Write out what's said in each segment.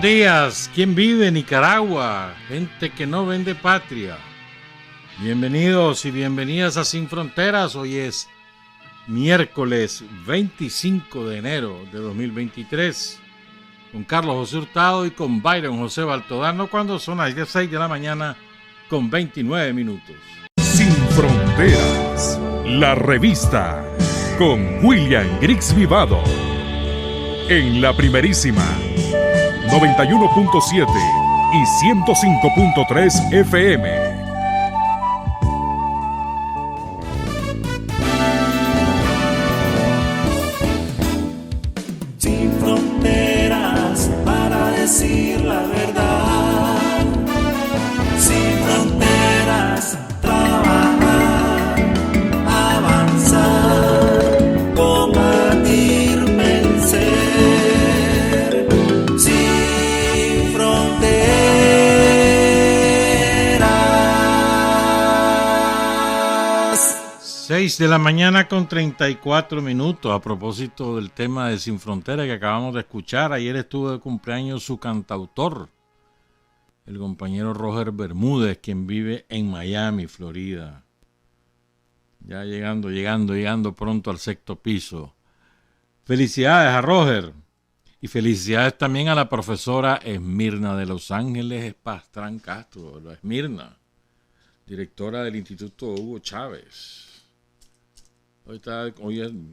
días, ¿quién vive en Nicaragua? Gente que no vende patria. Bienvenidos y bienvenidas a Sin Fronteras. Hoy es miércoles 25 de enero de 2023. Con Carlos José Hurtado y con Byron José Baltodano cuando son las 6 de la mañana con 29 minutos. Sin Fronteras, la revista con William Griggs Vivado. En la primerísima 91.7 y 105.3 FM. Sin fronteras para decir la verdad. Sin fronteras, trabajar, avanzar, combatir, vencer. Sin fronteras. 6 de la mañana con 34 minutos. A propósito del tema de Sin Fronteras que acabamos de escuchar, ayer estuvo de cumpleaños su cantautor, el compañero Roger Bermúdez, quien vive en Miami, Florida. Ya llegando pronto al sexto piso. Felicidades a Roger. Y felicidades también a la profesora Esmirna de Los Ángeles Pastrán Castro, la Esmirna, directora del Instituto Hugo Chávez. Hoy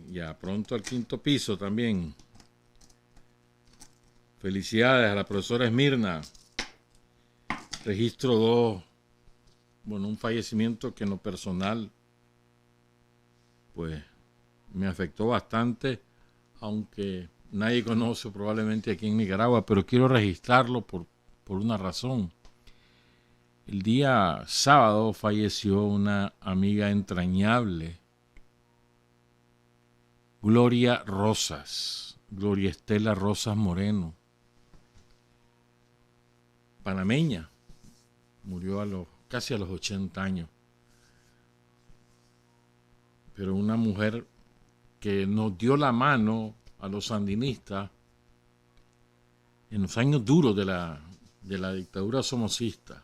ya pronto al quinto piso también. Felicidades a la profesora Esmirna. Registro un fallecimiento que en lo personal pues me afectó bastante, aunque nadie conoce probablemente aquí en Nicaragua, pero quiero registrarlo por una razón. El día sábado falleció una amiga entrañable, Gloria Estela Rosas Moreno, panameña, murió casi a los 80 años, pero una mujer que nos dio la mano a los sandinistas en los años duros de la dictadura somocista,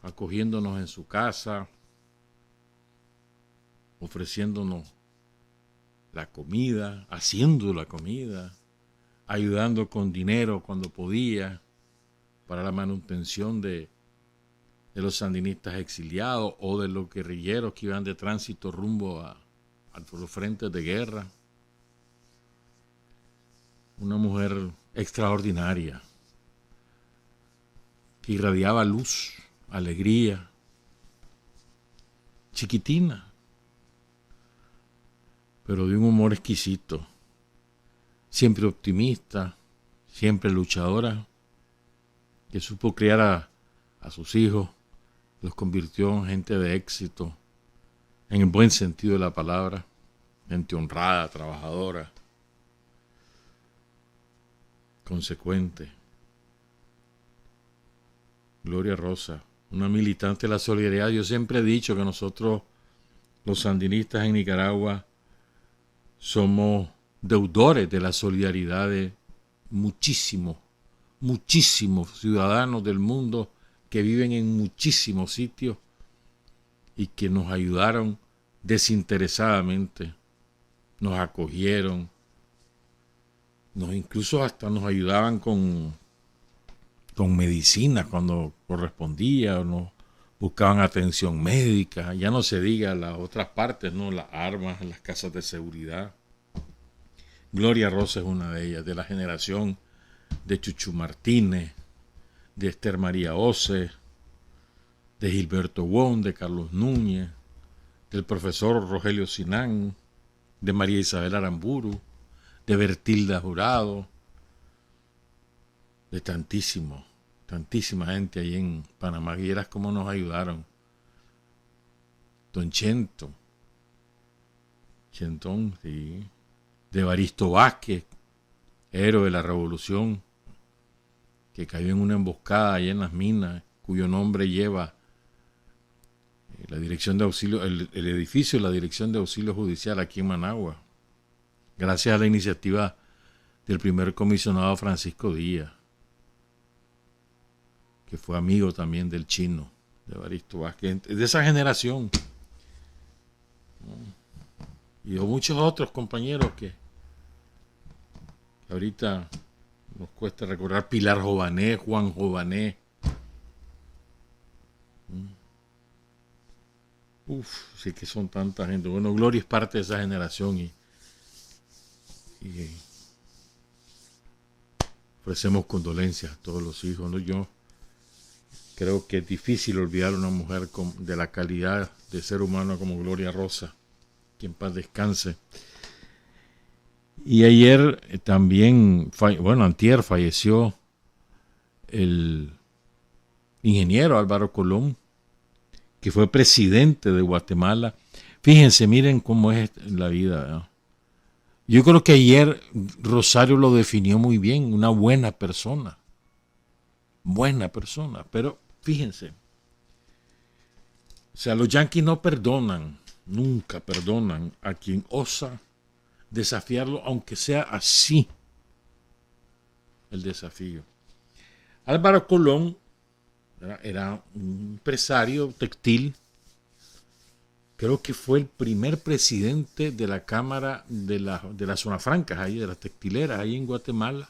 acogiéndonos en su casa, ofreciéndonos la comida, haciendo la comida, ayudando con dinero cuando podía para la manutención de los sandinistas exiliados o de los guerrilleros que iban de tránsito rumbo a los frentes de guerra. Una mujer extraordinaria que irradiaba luz, alegría, chiquitina, pero de un humor exquisito, siempre optimista, siempre luchadora, que supo criar a sus hijos, los convirtió en gente de éxito, en el buen sentido de la palabra, gente honrada, trabajadora, consecuente. Gloria Rosa, una militante de la solidaridad. Yo siempre he dicho que nosotros, los sandinistas en Nicaragua, somos deudores de la solidaridad de muchísimos ciudadanos del mundo que viven en muchísimos sitios y que nos ayudaron desinteresadamente, nos acogieron, incluso hasta nos ayudaban con medicina cuando correspondía, o nos buscaban atención médica, ya no se diga las otras partes, ¿no? Las armas, las casas de seguridad. Gloria Rosa es una de ellas, de la generación de Chuchu Martínez, de Esther María Ose, de Gilberto Wong, de Carlos Núñez, del profesor Rogelio Sinán, de María Isabel Aramburu, de Bertilda Jurado, de tantísima gente ahí en Panamá. Y eras cómo nos ayudaron. Don Chentón, sí. De Evaristo Vázquez, héroe de la revolución, que cayó en una emboscada allá en las minas, cuyo nombre lleva la dirección de auxilio, el edificio de la Dirección de Auxilio Judicial aquí en Managua. Gracias a la iniciativa del primer comisionado Francisco Díaz, que fue amigo también del Chino, de Evaristo Vázquez, de esa generación. Y de muchos otros compañeros que ahorita nos cuesta recordar, Pilar Jované, Juan Jované. Sí que son tanta gente. Bueno, Gloria es parte de esa generación y ofrecemos condolencias a todos los hijos, ¿no? Yo creo que es difícil olvidar a una mujer de la calidad de ser humano como Gloria Rosa, que en paz descanse. Y ayer también, antier falleció el ingeniero Álvaro Colón, que fue presidente de Guatemala. Fíjense, miren cómo es la vida, ¿no? Yo creo que ayer Rosario lo definió muy bien, una buena persona, pero fíjense, o sea, los yanquis no perdonan, nunca perdonan a quien osa desafiarlo, aunque sea así el desafío. Álvaro Colón era un empresario textil, creo que fue el primer presidente de la Cámara de las Zonas Francas, ahí, de las textileras, ahí en Guatemala.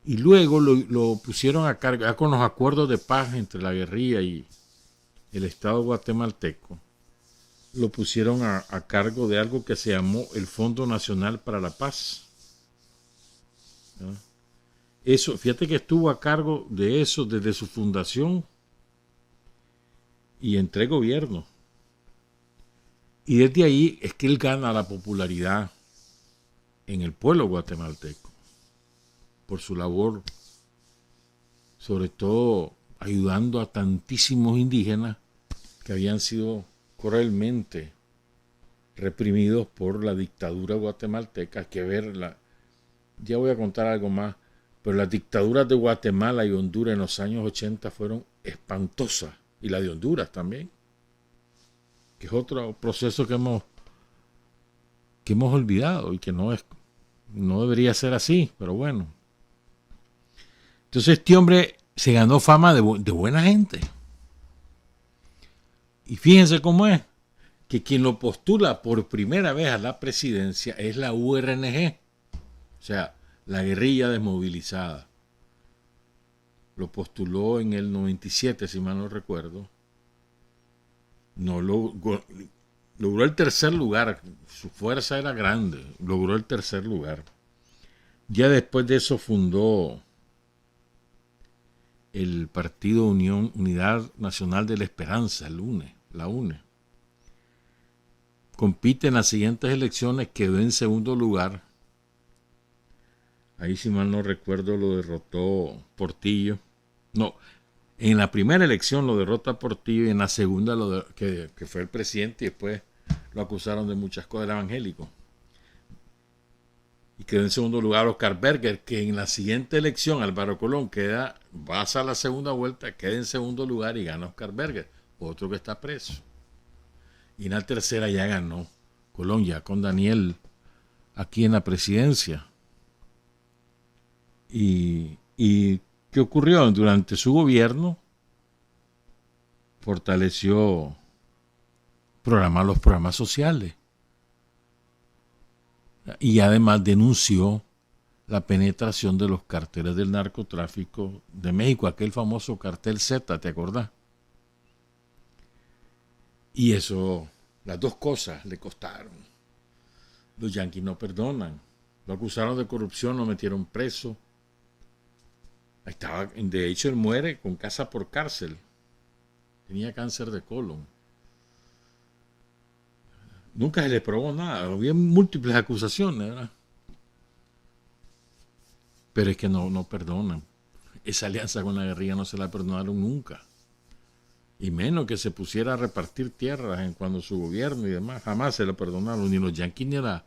Y luego lo pusieron a cargo, ya con los acuerdos de paz entre la guerrilla y el Estado guatemalteco, lo pusieron a cargo de algo que se llamó el Fondo Nacional para la Paz. ¿No? Eso, fíjate que estuvo a cargo de eso desde su fundación y entre gobierno. Y desde ahí es que él gana la popularidad en el pueblo guatemalteco por su labor, sobre todo ayudando a tantísimos indígenas que habían sido cruelmente reprimidos por la dictadura guatemalteca. Hay que verla. Ya voy a contar algo más, pero las dictaduras de Guatemala y Honduras en los años 80 fueron espantosas, y la de Honduras también, que es otro proceso que hemos olvidado y que no debería ser así, pero bueno. Entonces este hombre se ganó fama de buena gente. Y fíjense cómo es, que quien lo postula por primera vez a la presidencia es la URNG, o sea, la guerrilla desmovilizada. Lo postuló en el 97, si mal no recuerdo. No logró el tercer lugar. Su fuerza era grande. Logró el tercer lugar. Ya después de eso fundó el Partido Unidad Nacional de la Esperanza, la UNE. Compite en las siguientes elecciones, quedó en segundo lugar. Ahí, si mal no recuerdo, lo derrotó Portillo. No, en la primera elección lo derrota Portillo y en la segunda que fue el presidente, y después lo acusaron de muchas cosas, era evangélico. Y quedó en segundo lugar Oscar Berger, que en la siguiente elección Álvaro Colón pasa a la segunda vuelta, queda en segundo lugar y gana Oscar Berger, otro que está preso. Y en la tercera ya ganó Colón, ya con Daniel aquí en la presidencia. ¿Y qué ocurrió? Durante su gobierno fortaleció los programas sociales. Y además denunció la penetración de los carteles del narcotráfico de México, aquel famoso cartel Z, ¿te acordás? Y eso, las dos cosas le costaron. Los yanquis no perdonan. Lo acusaron de corrupción, lo metieron preso. Ahí estaba, de hecho, él muere con casa por cárcel. Tenía cáncer de colon. Nunca se le probó nada. Había múltiples acusaciones, ¿verdad? Pero es que no perdonan. Esa alianza con la guerrilla no se la perdonaron nunca. Y menos que se pusiera a repartir tierras en cuando su gobierno y demás. Jamás se la perdonaron. Ni los yanquis ni la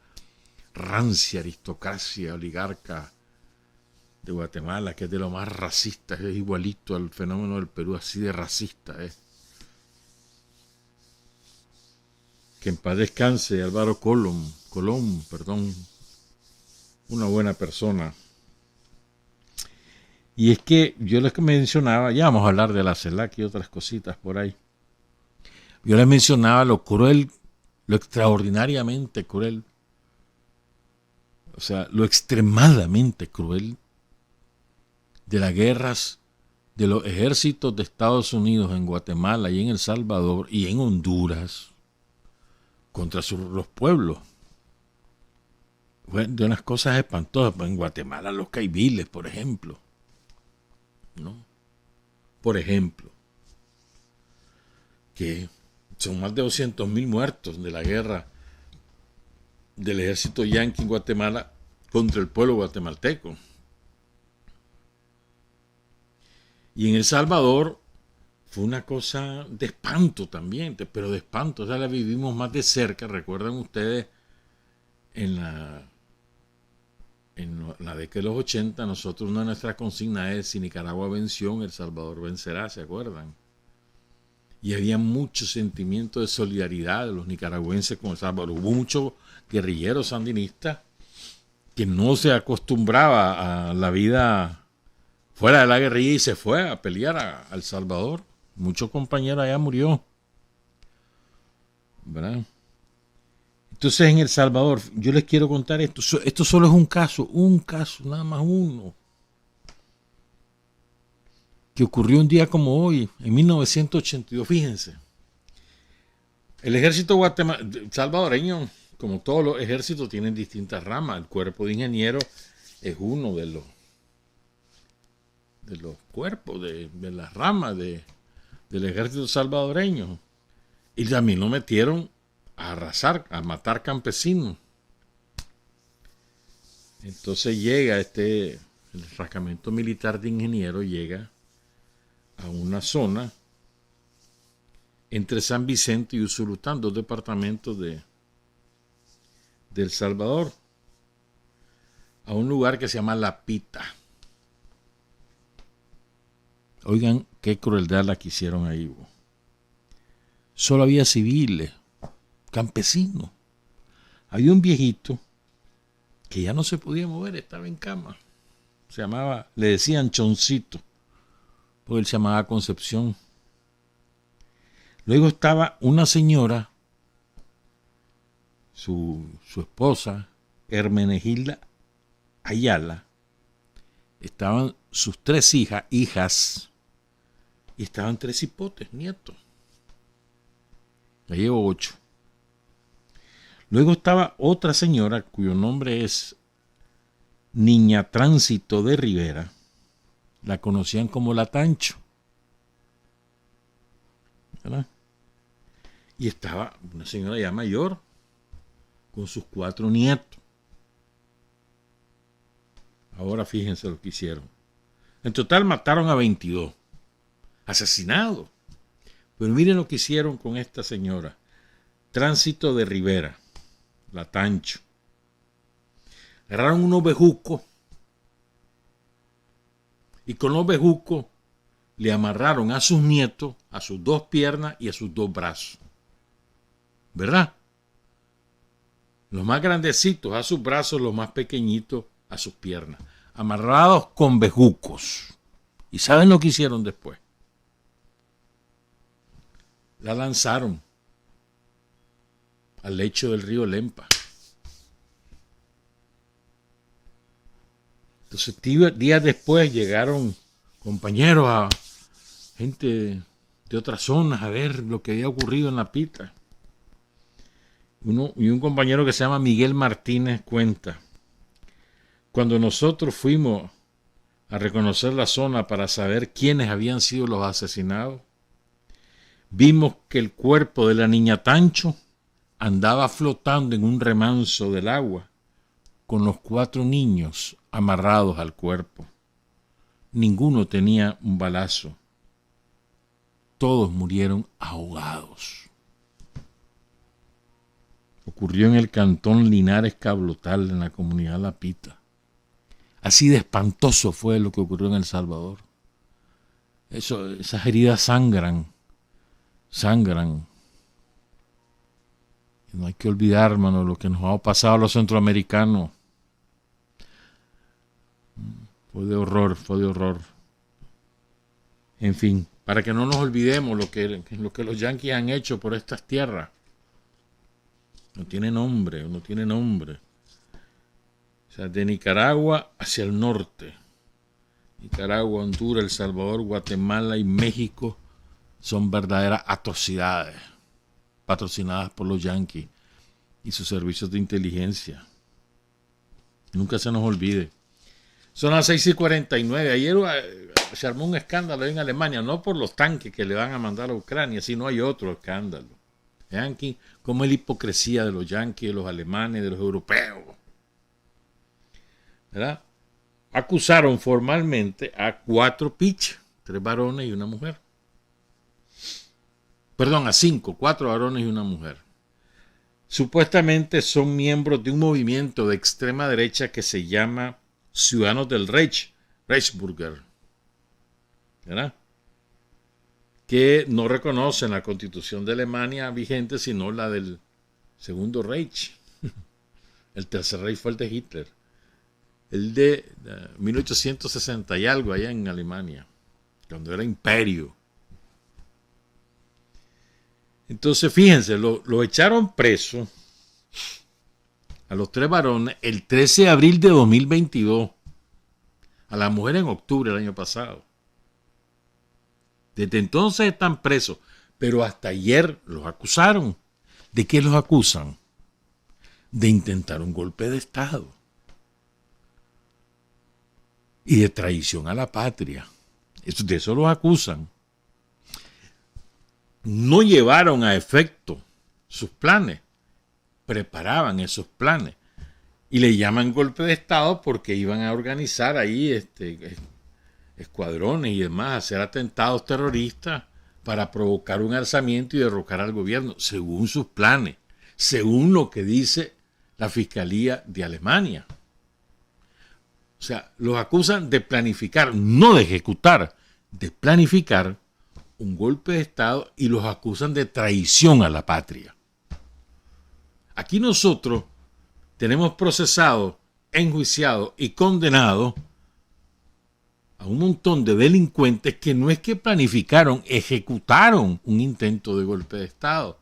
rancia aristocracia oligarca de Guatemala, que es de lo más racista. Es igualito al fenómeno del Perú, así de racista es. Que en paz descanse Álvaro Colón. una buena persona. Y es que yo les mencionaba, ya vamos a hablar de la CELAC y otras cositas por ahí. Yo les mencionaba lo cruel, lo extraordinariamente cruel, o sea, lo extremadamente cruel de las guerras de los ejércitos de Estados Unidos en Guatemala y en El Salvador y en Honduras contra los pueblos. Fue de unas cosas espantosas. En Guatemala los caiviles, por ejemplo, ¿no? Por ejemplo, que son más de 200,000 muertos de la guerra del ejército yanqui en Guatemala contra el pueblo guatemalteco. Y en El Salvador fue una cosa de espanto también, pero de espanto, o sea, la vivimos más de cerca. Recuerdan ustedes, en la década de los 80, nosotros una de nuestras consignas es: si Nicaragua venció, El Salvador vencerá, ¿se acuerdan? Y había mucho sentimiento de solidaridad de los nicaragüenses con El Salvador. Hubo muchos guerrilleros sandinistas que no se acostumbraba a la vida fuera de la guerrilla y se fue a pelear a El Salvador. Muchos compañeros allá murió, ¿verdad? Entonces en El Salvador, yo les quiero contar esto. Esto solo es un caso, nada más uno, que ocurrió un día como hoy, en 1982. Fíjense, el ejército salvadoreño, como todos los ejércitos, tienen distintas ramas. El cuerpo de ingenieros es uno de los cuerpos, de las ramas del ejército salvadoreño. Y también lo metieron a arrasar, a matar campesinos. Entonces llega el destacamento militar de ingenieros, llega a una zona entre San Vicente y Usulután, 2 departamentos de El Salvador, a un lugar que se llama La Pita. Oigan qué crueldad la que hicieron ahí. Solo había civiles, campesinos. Había un viejito que ya no se podía mover, estaba en cama. Le decían Choncito, porque él se llamaba Concepción. Luego estaba una señora, su esposa, Hermenegilda Ayala. Estaban sus 3 hijas, y estaban 3 hipotes, nietos. Ya llevo 8. Luego estaba otra señora cuyo nombre es Niña Tránsito de Rivera. La conocían como la Tancho, ¿verdad? Y estaba una señora ya mayor con sus 4 nietos. Ahora fíjense lo que hicieron. En total mataron a 22. Asesinados. Pero miren lo que hicieron con esta señora. Tránsito de Rivera, la Tancho. Agarraron unos bejucos y con los bejucos le amarraron a sus nietos, a sus 2 piernas y a sus 2 brazos. ¿Verdad? Los más grandecitos a sus brazos, los más pequeñitos a sus piernas. Amarrados con bejucos. ¿Y saben lo que hicieron después? La lanzaron al lecho del río Lempa. Entonces, días después llegaron compañeros, gente de otras zonas, a ver lo que había ocurrido en La Pita. Y un compañero que se llama Miguel Martínez cuenta: cuando nosotros fuimos a reconocer la zona para saber quiénes habían sido los asesinados, vimos que el cuerpo de la niña Tancho andaba flotando en un remanso del agua con los 4 niños amarrados al cuerpo. Ninguno tenía un balazo. Todos murieron ahogados. Ocurrió en el cantón Linares Cablotal, en la comunidad La Pita. Así de espantoso fue lo que ocurrió en El Salvador. Esas heridas sangran. Y no hay que olvidar, hermano, lo que nos ha pasado a los centroamericanos. Fue de horror, fue de horror. En fin, para que no nos olvidemos lo que los yanquis han hecho por estas tierras. No tiene nombre, no tiene nombre. O sea, de Nicaragua hacia el norte. Nicaragua, Honduras, El Salvador, Guatemala y México son verdaderas atrocidades patrocinadas por los yanquis y sus servicios de inteligencia. Nunca se nos olvide. Son las 6:49. Ayer se armó un escándalo en Alemania, no por los tanques que le van a mandar a Ucrania, sino hay otro escándalo. Vean aquí cómo es la hipocresía de los yanquis, de los alemanes, de los europeos. ¿Verdad? Acusaron formalmente a 4 pichas, 3 varones y una mujer. Perdón, a 5, 4 varones y una mujer. Supuestamente son miembros de un movimiento de extrema derecha que se llama Ciudadanos del Reich, Reichsbürger, ¿verdad? Que no reconocen la Constitución de Alemania vigente, sino la del Segundo Reich. El tercer Reich fue el de Hitler. El de 1860 y algo allá en Alemania, cuando era imperio. Entonces, fíjense, lo echaron preso a los 3 varones el 13 de abril de 2022. A la mujer en octubre del año pasado. Desde entonces están presos, pero hasta ayer los acusaron. ¿De qué los acusan? De intentar un golpe de Estado y de traición a la patria. De eso los acusan. No llevaron a efecto sus planes, preparaban esos planes y le llaman golpe de Estado porque iban a organizar ahí escuadrones y demás, a hacer atentados terroristas para provocar un alzamiento y derrocar al gobierno, según sus planes, según lo que dice la Fiscalía de Alemania. O sea, los acusan de planificar, no de ejecutar, de planificar un golpe de Estado y los acusan de traición a la patria. Aquí nosotros tenemos procesados, enjuiciados y condenados a un montón de delincuentes que no es que planificaron, ejecutaron un intento de golpe de Estado.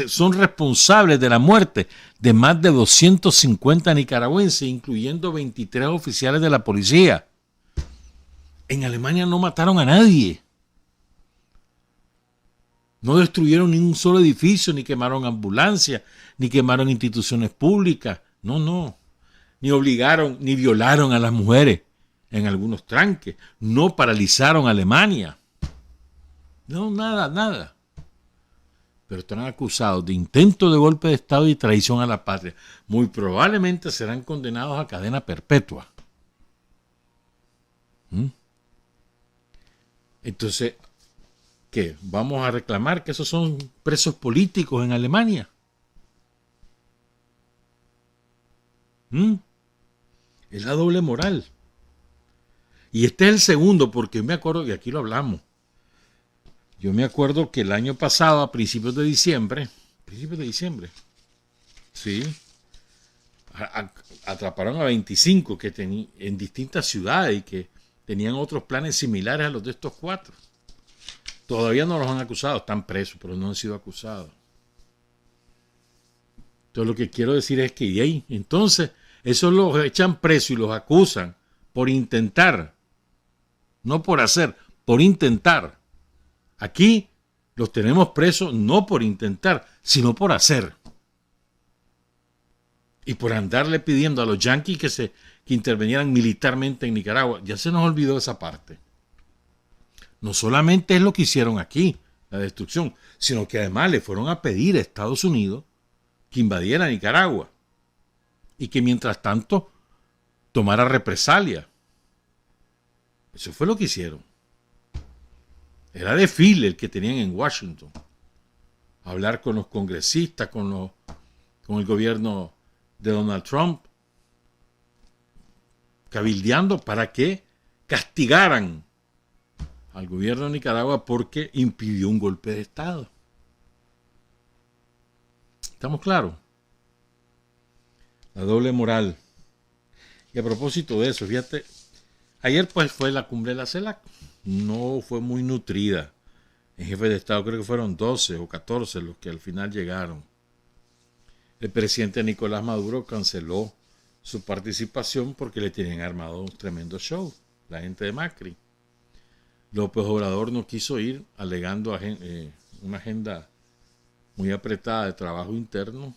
Son responsables de la muerte de más de 250 nicaragüenses, incluyendo 23 oficiales de la policía. En Alemania no mataron a nadie. No destruyeron ni un solo edificio, ni quemaron ambulancias, ni quemaron instituciones públicas. No. Ni obligaron, ni violaron a las mujeres en algunos tranques. No paralizaron a Alemania. No, nada. Pero están acusados de intento de golpe de Estado y traición a la patria. Muy probablemente serán condenados a cadena perpetua. Entonces, ¿qué? ¿Vamos a reclamar que esos son presos políticos en Alemania? Es la doble moral. Y este es el segundo, porque me acuerdo, y aquí lo hablamos, yo me acuerdo que el año pasado, a principios de diciembre, sí, atraparon a 25 que en distintas ciudades y que tenían otros planes similares a los de estos 4. Todavía no los han acusado, están presos, pero no han sido acusados. Entonces lo que quiero decir es que entonces esos los echan presos y los acusan por intentar, no por hacer, por intentar. Aquí los tenemos presos no por intentar, sino por hacer. Y por andarle pidiendo a los yanquis que intervinieran militarmente en Nicaragua. Ya se nos olvidó esa parte. No solamente es lo que hicieron aquí, la destrucción, sino que además le fueron a pedir a Estados Unidos que invadiera Nicaragua y que mientras tanto tomara represalia. Eso fue lo que hicieron. Era desfile el que tenían en Washington. Hablar con los congresistas, con el gobierno de Donald Trump, cabildeando para que castigaran al gobierno de Nicaragua porque impidió un golpe de Estado. ¿Estamos claros? La doble moral. Y a propósito de eso, fíjate, Ayer pues fue la cumbre de la CELAC. No fue muy nutrida. En jefe de Estado creo que fueron 12 o 14 los que al final llegaron. El presidente Nicolás Maduro canceló su participación porque le tienen armado un tremendo show, la gente de Macri. López Obrador no quiso ir, alegando una agenda muy apretada de trabajo interno.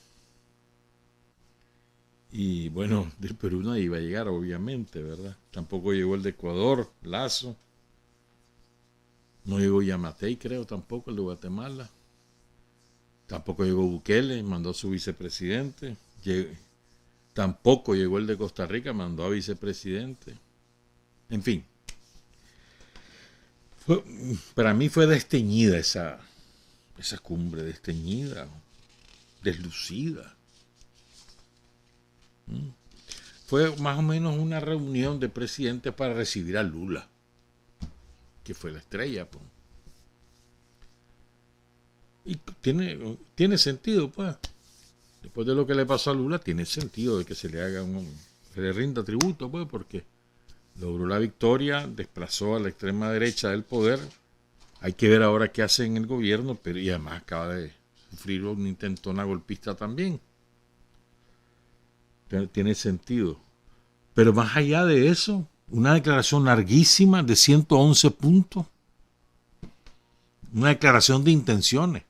Y bueno, del Perú no iba a llegar, obviamente, ¿verdad? Tampoco llegó el de Ecuador, Lazo. No llegó Yamatei, creo, tampoco, el de Guatemala. Tampoco llegó Bukele, mandó a su vicepresidente. Tampoco llegó el de Costa Rica, mandó a vicepresidente. En fin. Para mí fue desteñida esa cumbre, desteñida, deslucida. Fue más o menos una reunión de presidentes para recibir a Lula, que fue la estrella, pues. Y tiene sentido, pues. Después de lo que le pasó a Lula, tiene sentido de que se le haga se le rinda tributo, pues, porque logró la victoria, desplazó a la extrema derecha del poder. Hay que ver ahora qué hace en el gobierno, pero y además acaba de sufrir una intentona golpista también. Tiene sentido. Pero más allá de eso, una declaración larguísima de 111 puntos. Una declaración de intenciones.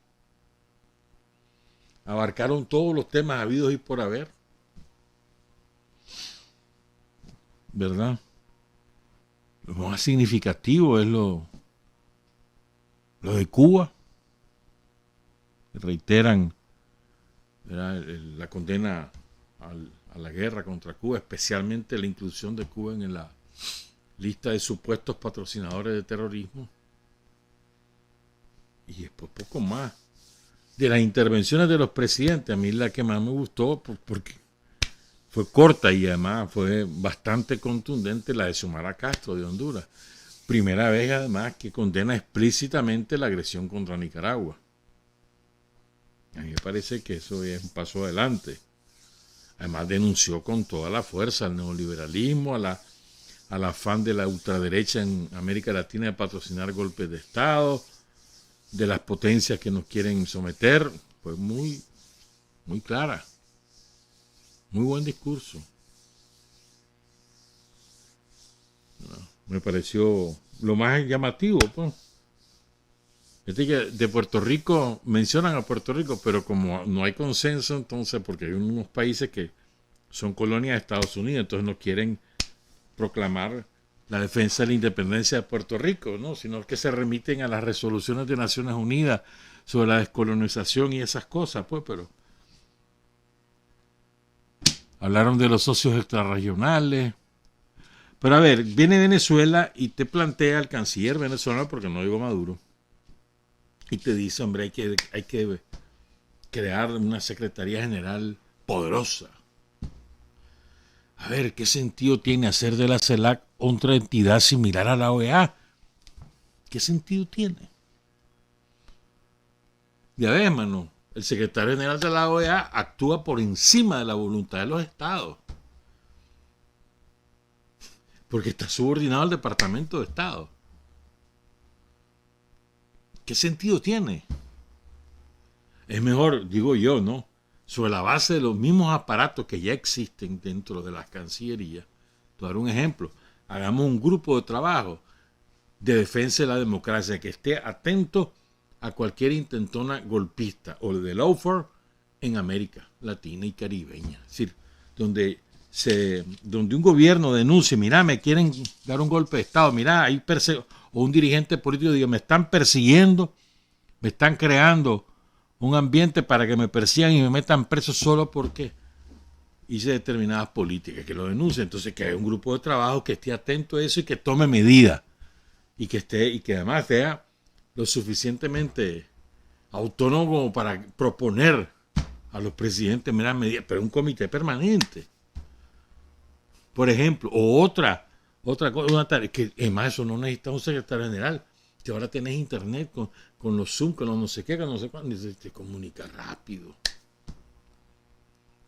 Abarcaron todos los temas habidos y por haber. ¿Verdad? Lo más significativo es lo de Cuba. Reiteran, ¿verdad?, la condena a la guerra contra Cuba, especialmente la inclusión de Cuba en la lista de supuestos patrocinadores de terrorismo. Y después poco más. De las intervenciones de los presidentes, a mí la que más me gustó, porque fue corta y además fue bastante contundente, la de Xiomara Castro de Honduras. Primera vez además que condena explícitamente la agresión contra Nicaragua. A mí me parece que eso es un paso adelante. Además denunció con toda la fuerza al neoliberalismo, al afán de la ultraderecha en América Latina de patrocinar golpes de Estado, de las potencias que nos quieren someter. Fue muy, muy clara. Muy buen discurso. Me pareció lo más llamativo, pues. Fíjate que de Puerto Rico, mencionan a Puerto Rico, pero como no hay consenso, entonces, porque hay unos países que son colonias de Estados Unidos, entonces no quieren proclamar la defensa de la independencia de Puerto Rico, ¿no? Sino que se remiten a las resoluciones de Naciones Unidas sobre la descolonización y esas cosas, pues, pero hablaron de los socios extrarregionales. Pero a ver, viene Venezuela y te plantea el canciller venezolano, porque no digo Maduro, y te dice, hombre, hay que crear una Secretaría General poderosa. A ver, ¿qué sentido tiene hacer de la CELAC otra entidad similar a la OEA? ¿Qué sentido tiene? Ya ves, mano, el secretario general de la OEA actúa por encima de la voluntad de los estados. Porque está subordinado al Departamento de Estado. ¿Qué sentido tiene? Es mejor, digo yo, ¿no?, sobre la base de los mismos aparatos que ya existen dentro de las cancillerías. Te voy a dar un ejemplo. Hagamos un grupo de trabajo de defensa de la democracia que esté atento a cualquier intentona golpista o de lawfare en América Latina y Caribeña. Es decir, donde un gobierno denuncie, mira, me quieren dar un golpe de Estado, mira, hay o un dirigente político diga, me están persiguiendo, me están creando un ambiente para que me persigan y me metan preso solo porque hice determinadas políticas, que lo denuncie. Entonces que haya un grupo de trabajo que esté atento a eso y que tome medidas y que además sea lo suficientemente autónomo como para proponer a los presidentes medidas, pero un comité permanente, por ejemplo, o otra cosa, una tarea, que además eso no necesita un secretario general, que ahora tenés internet con los Zoom, con los no sé qué, con no sé cuándo, y te comunica rápido.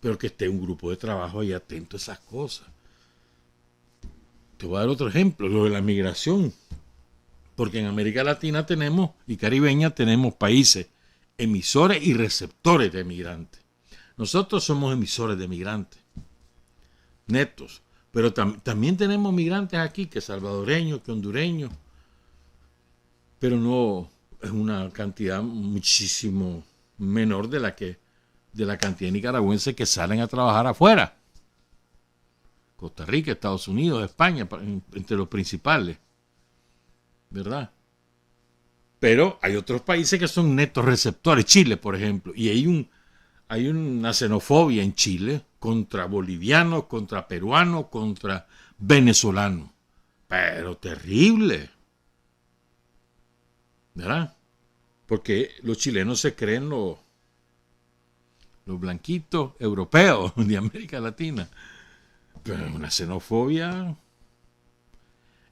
Pero que esté un grupo de trabajo ahí atento a esas cosas. te voy a dar otro ejemplo, lo de la migración. Porque en América Latina tenemos y caribeña tenemos países emisores y receptores de migrantes. Nosotros somos emisores de migrantes, netos. Pero también tenemos migrantes aquí, que salvadoreños, que hondureños. Pero no es una cantidad muchísimo menor de la cantidad de nicaragüenses que salen a trabajar afuera. Costa Rica, Estados Unidos, España, entre los principales. ¿Verdad? Pero hay otros países que son netos receptores. Chile, por ejemplo. Y hay una xenofobia en Chile contra bolivianos, contra peruanos, contra venezolanos. Pero terrible. ¿Verdad? Porque los chilenos se creen los blanquitos europeos de América Latina. Pero es una xenofobia.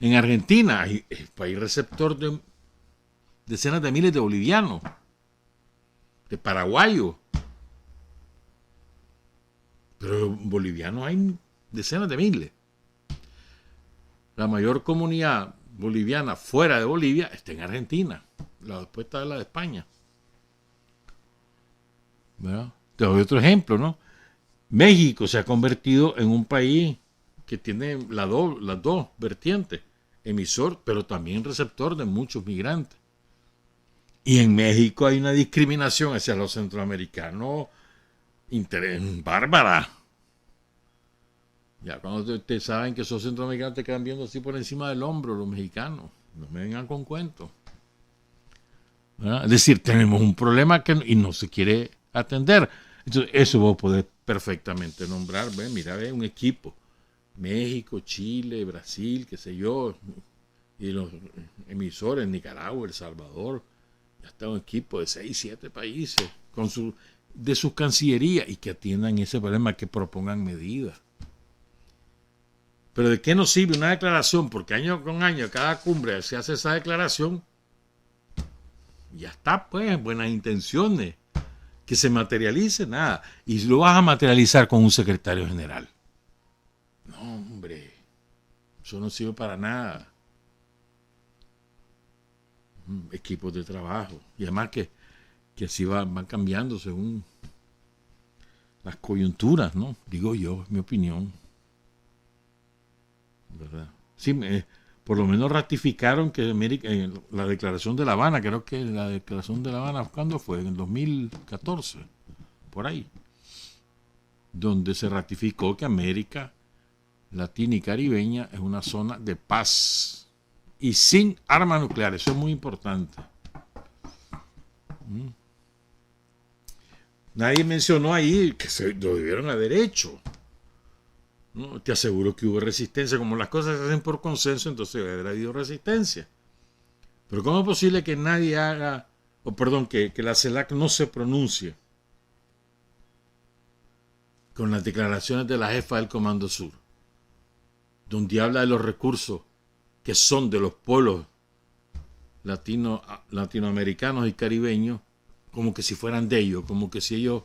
En Argentina hay país receptor de decenas de miles de bolivianos, de paraguayos. Pero bolivianos hay decenas de miles. La mayor comunidad boliviana fuera de Bolivia está en Argentina. Después está la de España. ¿Verdad? Te doy otro ejemplo, ¿no? México se ha convertido en un país que tiene las dos vertientes. Emisor, pero también receptor de muchos migrantes. Y en México hay una discriminación hacia los centroamericanos bárbara. Ya cuando ustedes saben que esos centroamericanos te quedan viendo así por encima del hombro, los mexicanos. No me vengan con cuentos. ¿Verdad? Es decir, tenemos un problema y no se quiere atender. Entonces, eso vos podés perfectamente nombrar. Mira, un equipo. México, Chile, Brasil, qué sé yo, y los emisores, Nicaragua, El Salvador, ya está un equipo de 6, 7 países de sus cancillerías y que atiendan ese problema, que propongan medidas. Pero ¿de qué nos sirve una declaración? Porque año con año, cada cumbre se hace esa declaración, ya está, pues, buenas intenciones, que se materialice, nada, y lo vas a materializar con un secretario general. No, hombre, eso no sirve para nada. Equipos de trabajo. Y además que así van cambiando según las coyunturas, ¿no? Digo yo, es mi opinión. ¿Verdad? Sí, por lo menos ratificaron que la declaración de La Habana, creo que la declaración de La Habana, ¿cuándo fue? En el 2014, por ahí. Donde se ratificó que América Latina y Caribeña es una zona de paz y sin armas nucleares. Eso es muy importante. Nadie mencionó ahí que lo debieron haber hecho. ¿No? Te aseguro que hubo resistencia. Como las cosas se hacen por consenso, entonces habrá habido resistencia. Pero ¿cómo es posible que nadie que la CELAC no se pronuncie con las declaraciones de la jefa del Comando Sur, donde habla de los recursos que son de los pueblos latinoamericanos y caribeños, como que si fueran de ellos, como que si ellos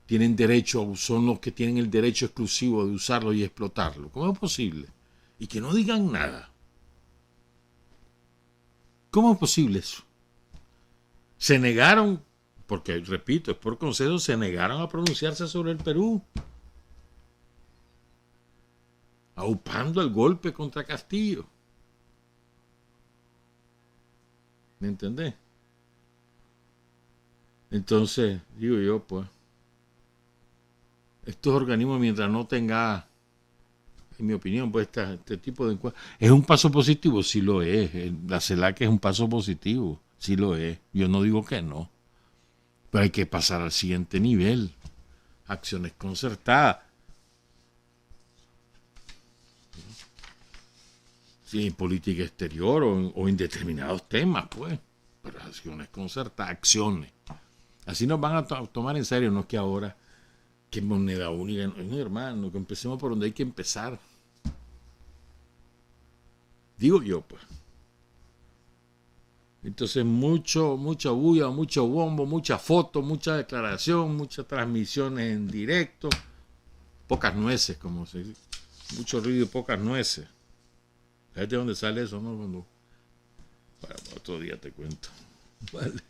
tienen derecho, son los que tienen el derecho exclusivo de usarlo y explotarlo? ¿Cómo es posible? Y que no digan nada. ¿Cómo es posible eso? Se negaron, porque repito, es por consenso, se negaron a pronunciarse sobre el Perú, aupando el golpe contra Castillo. ¿Me entendés? Entonces, digo yo, pues, estos organismos, mientras no tenga, en mi opinión, pues este tipo de encuestas, ¿es un paso positivo? Sí lo es. La CELAC es un paso positivo, sí lo es. Yo no digo que no. Pero hay que pasar al siguiente nivel. Acciones concertadas. Sí, en política exterior o en determinados temas, pues. Pero acciones concertadas, acciones. Así nos van a tomar en serio, no es que ahora, que moneda única. No, hermano, que empecemos por donde hay que empezar. Digo yo, pues. Entonces, mucha bulla, mucho bombo, mucha foto, mucha declaración, muchas transmisiones en directo. Pocas nueces, como se dice. Mucho ruido y pocas nueces. ¿Sabes de dónde sale eso, no? Bueno, otro día te cuento. Vale.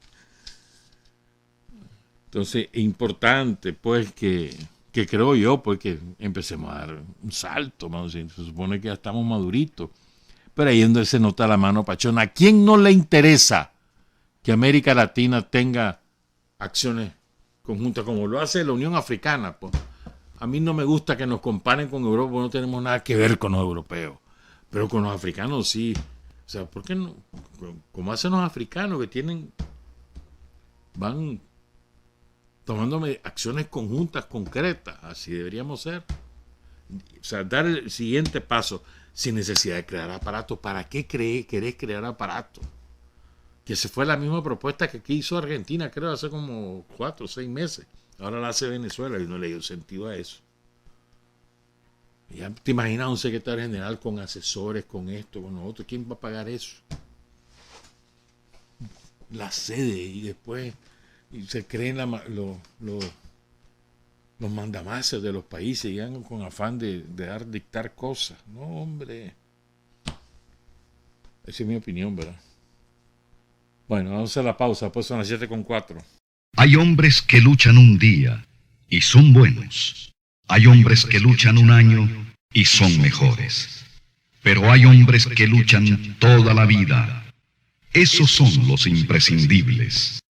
Entonces, importante, pues, que creo yo, pues, que empecemos a dar un salto, ¿no? Se supone que ya estamos maduritos. Pero ahí es donde se nota la mano pachona. ¿A quién no le interesa que América Latina tenga acciones conjuntas como lo hace la Unión Africana? Pues a mí no me gusta que nos comparen con Europa, porque no tenemos nada que ver con los europeos. Pero con los africanos sí. O sea, ¿por qué no? Como hacen los africanos que van tomando acciones conjuntas, concretas. Así deberíamos ser. O sea, dar el siguiente paso sin necesidad de crear aparatos. ¿Para qué querés crear aparatos? Que se fue la misma propuesta que aquí hizo Argentina, creo, hace como 4 o 6 meses. Ahora la hace Venezuela y no le dio sentido a eso. Ya te imaginas un secretario general con asesores, con esto, con lo otro. ¿Quién va a pagar eso? La sede y después se creen los mandamases de los países y andan con afán de dictar cosas. No, hombre. Esa es mi opinión, ¿verdad? Bueno, vamos a la pausa, pues son las 7:04. Hay hombres que luchan un día y son buenos. Hay hombres que luchan un año y son mejores. Pero hay hombres que luchan toda la vida. Esos son los imprescindibles.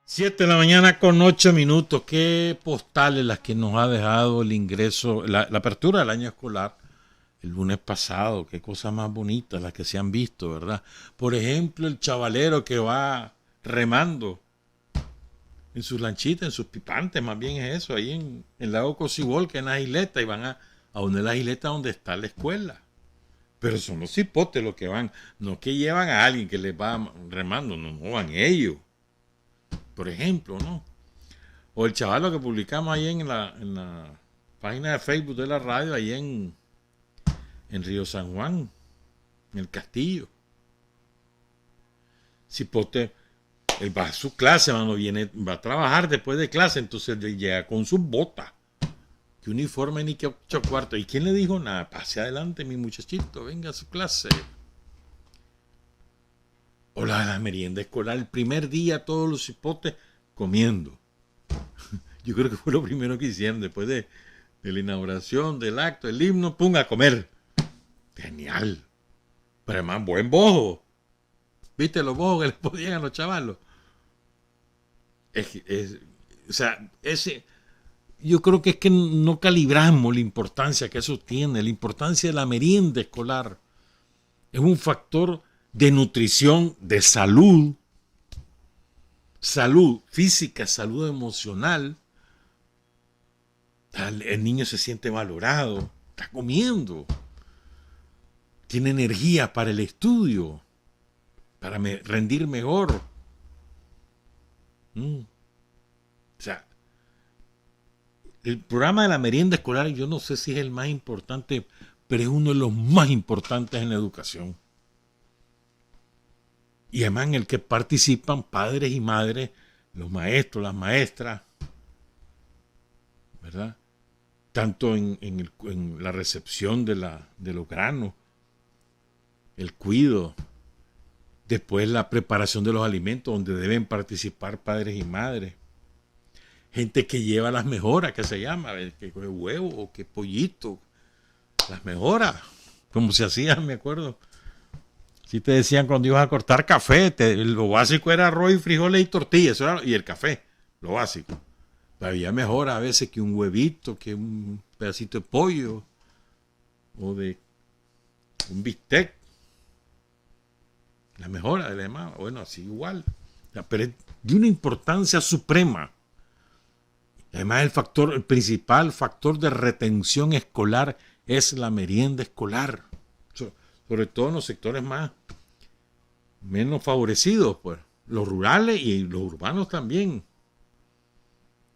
7:08 a.m. Qué postales las que nos ha dejado el ingreso, la apertura del año escolar el lunes pasado. Qué cosas más bonitas las que se han visto, ¿verdad? Por ejemplo, el chavalero que va remando en sus lanchitas, en sus pipantes, más bien es eso, ahí en el lago Cocibol, que es en la isleta, y van a donde la isleta donde está la escuela. Pero son los cipotes los que van, no que llevan a alguien que les va remando, no van ellos. Por ejemplo, ¿no? O el chavalo que publicamos ahí en la página de Facebook de la radio, ahí en Río San Juan, en el Castillo. Cipote, él va a su clase, mano, va a trabajar después de clase, entonces él llega con sus botas, que uniforme ni que 8 cuartos. ¿Y quién le dijo nada? Pase adelante, mi muchachito, venga a su clase. O la merienda escolar, el primer día todos los cipotes comiendo. Yo creo que fue lo primero que hicieron después de la inauguración, del acto, el himno, pum, a comer. Genial. Pero además, buen bojo. ¿Viste los bojos que les podían a los chavalos? O sea, yo creo que es que no calibramos la importancia que eso tiene, la importancia de la merienda escolar. Es un factor de nutrición, de salud física, salud emocional. El niño se siente valorado, está comiendo, tiene energía para el estudio, para rendir mejor. O sea, el programa de la merienda escolar, yo no sé si es el más importante, pero es uno de los más importantes en la educación. Y además en el que participan padres y madres, los maestros, las maestras, ¿verdad? Tanto en la recepción de los granos, el cuido, después la preparación de los alimentos, donde deben participar padres y madres. Gente que lleva las mejoras, que se llama, que huevo o que pollito, las mejoras, como se hacían, me acuerdo. Si te decían cuando ibas a cortar café, lo básico era arroz y frijoles y tortillas, y el café, lo básico. Había mejor a veces que un huevito, que un pedacito de pollo o de un bistec. La mejora de la demás, bueno, así igual. Pero es de una importancia suprema. Además, el principal factor de retención escolar es la merienda escolar. Sobre todo en los sectores menos favorecidos, pues. Los rurales y los urbanos también.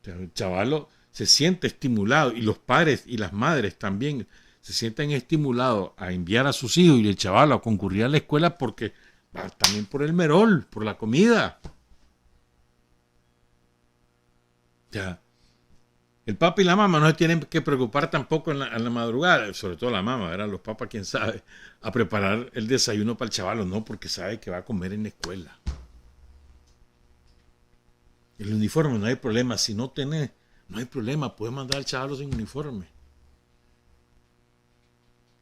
O sea, el chavalo se siente estimulado, y los padres y las madres también se sienten estimulados a enviar a sus hijos y el chavalo a concurrir a la escuela porque va también por el merol, por la comida. O sea, El papá y la mamá no se tienen que preocupar tampoco en la madrugada, sobre todo la mamá, ¿verdad? Los papás, quién sabe, a preparar el desayuno para el chaval, no, porque sabe que va a comer en la escuela. El uniforme no hay problema, si no tenés, no hay problema, puedes mandar al chaval sin uniforme.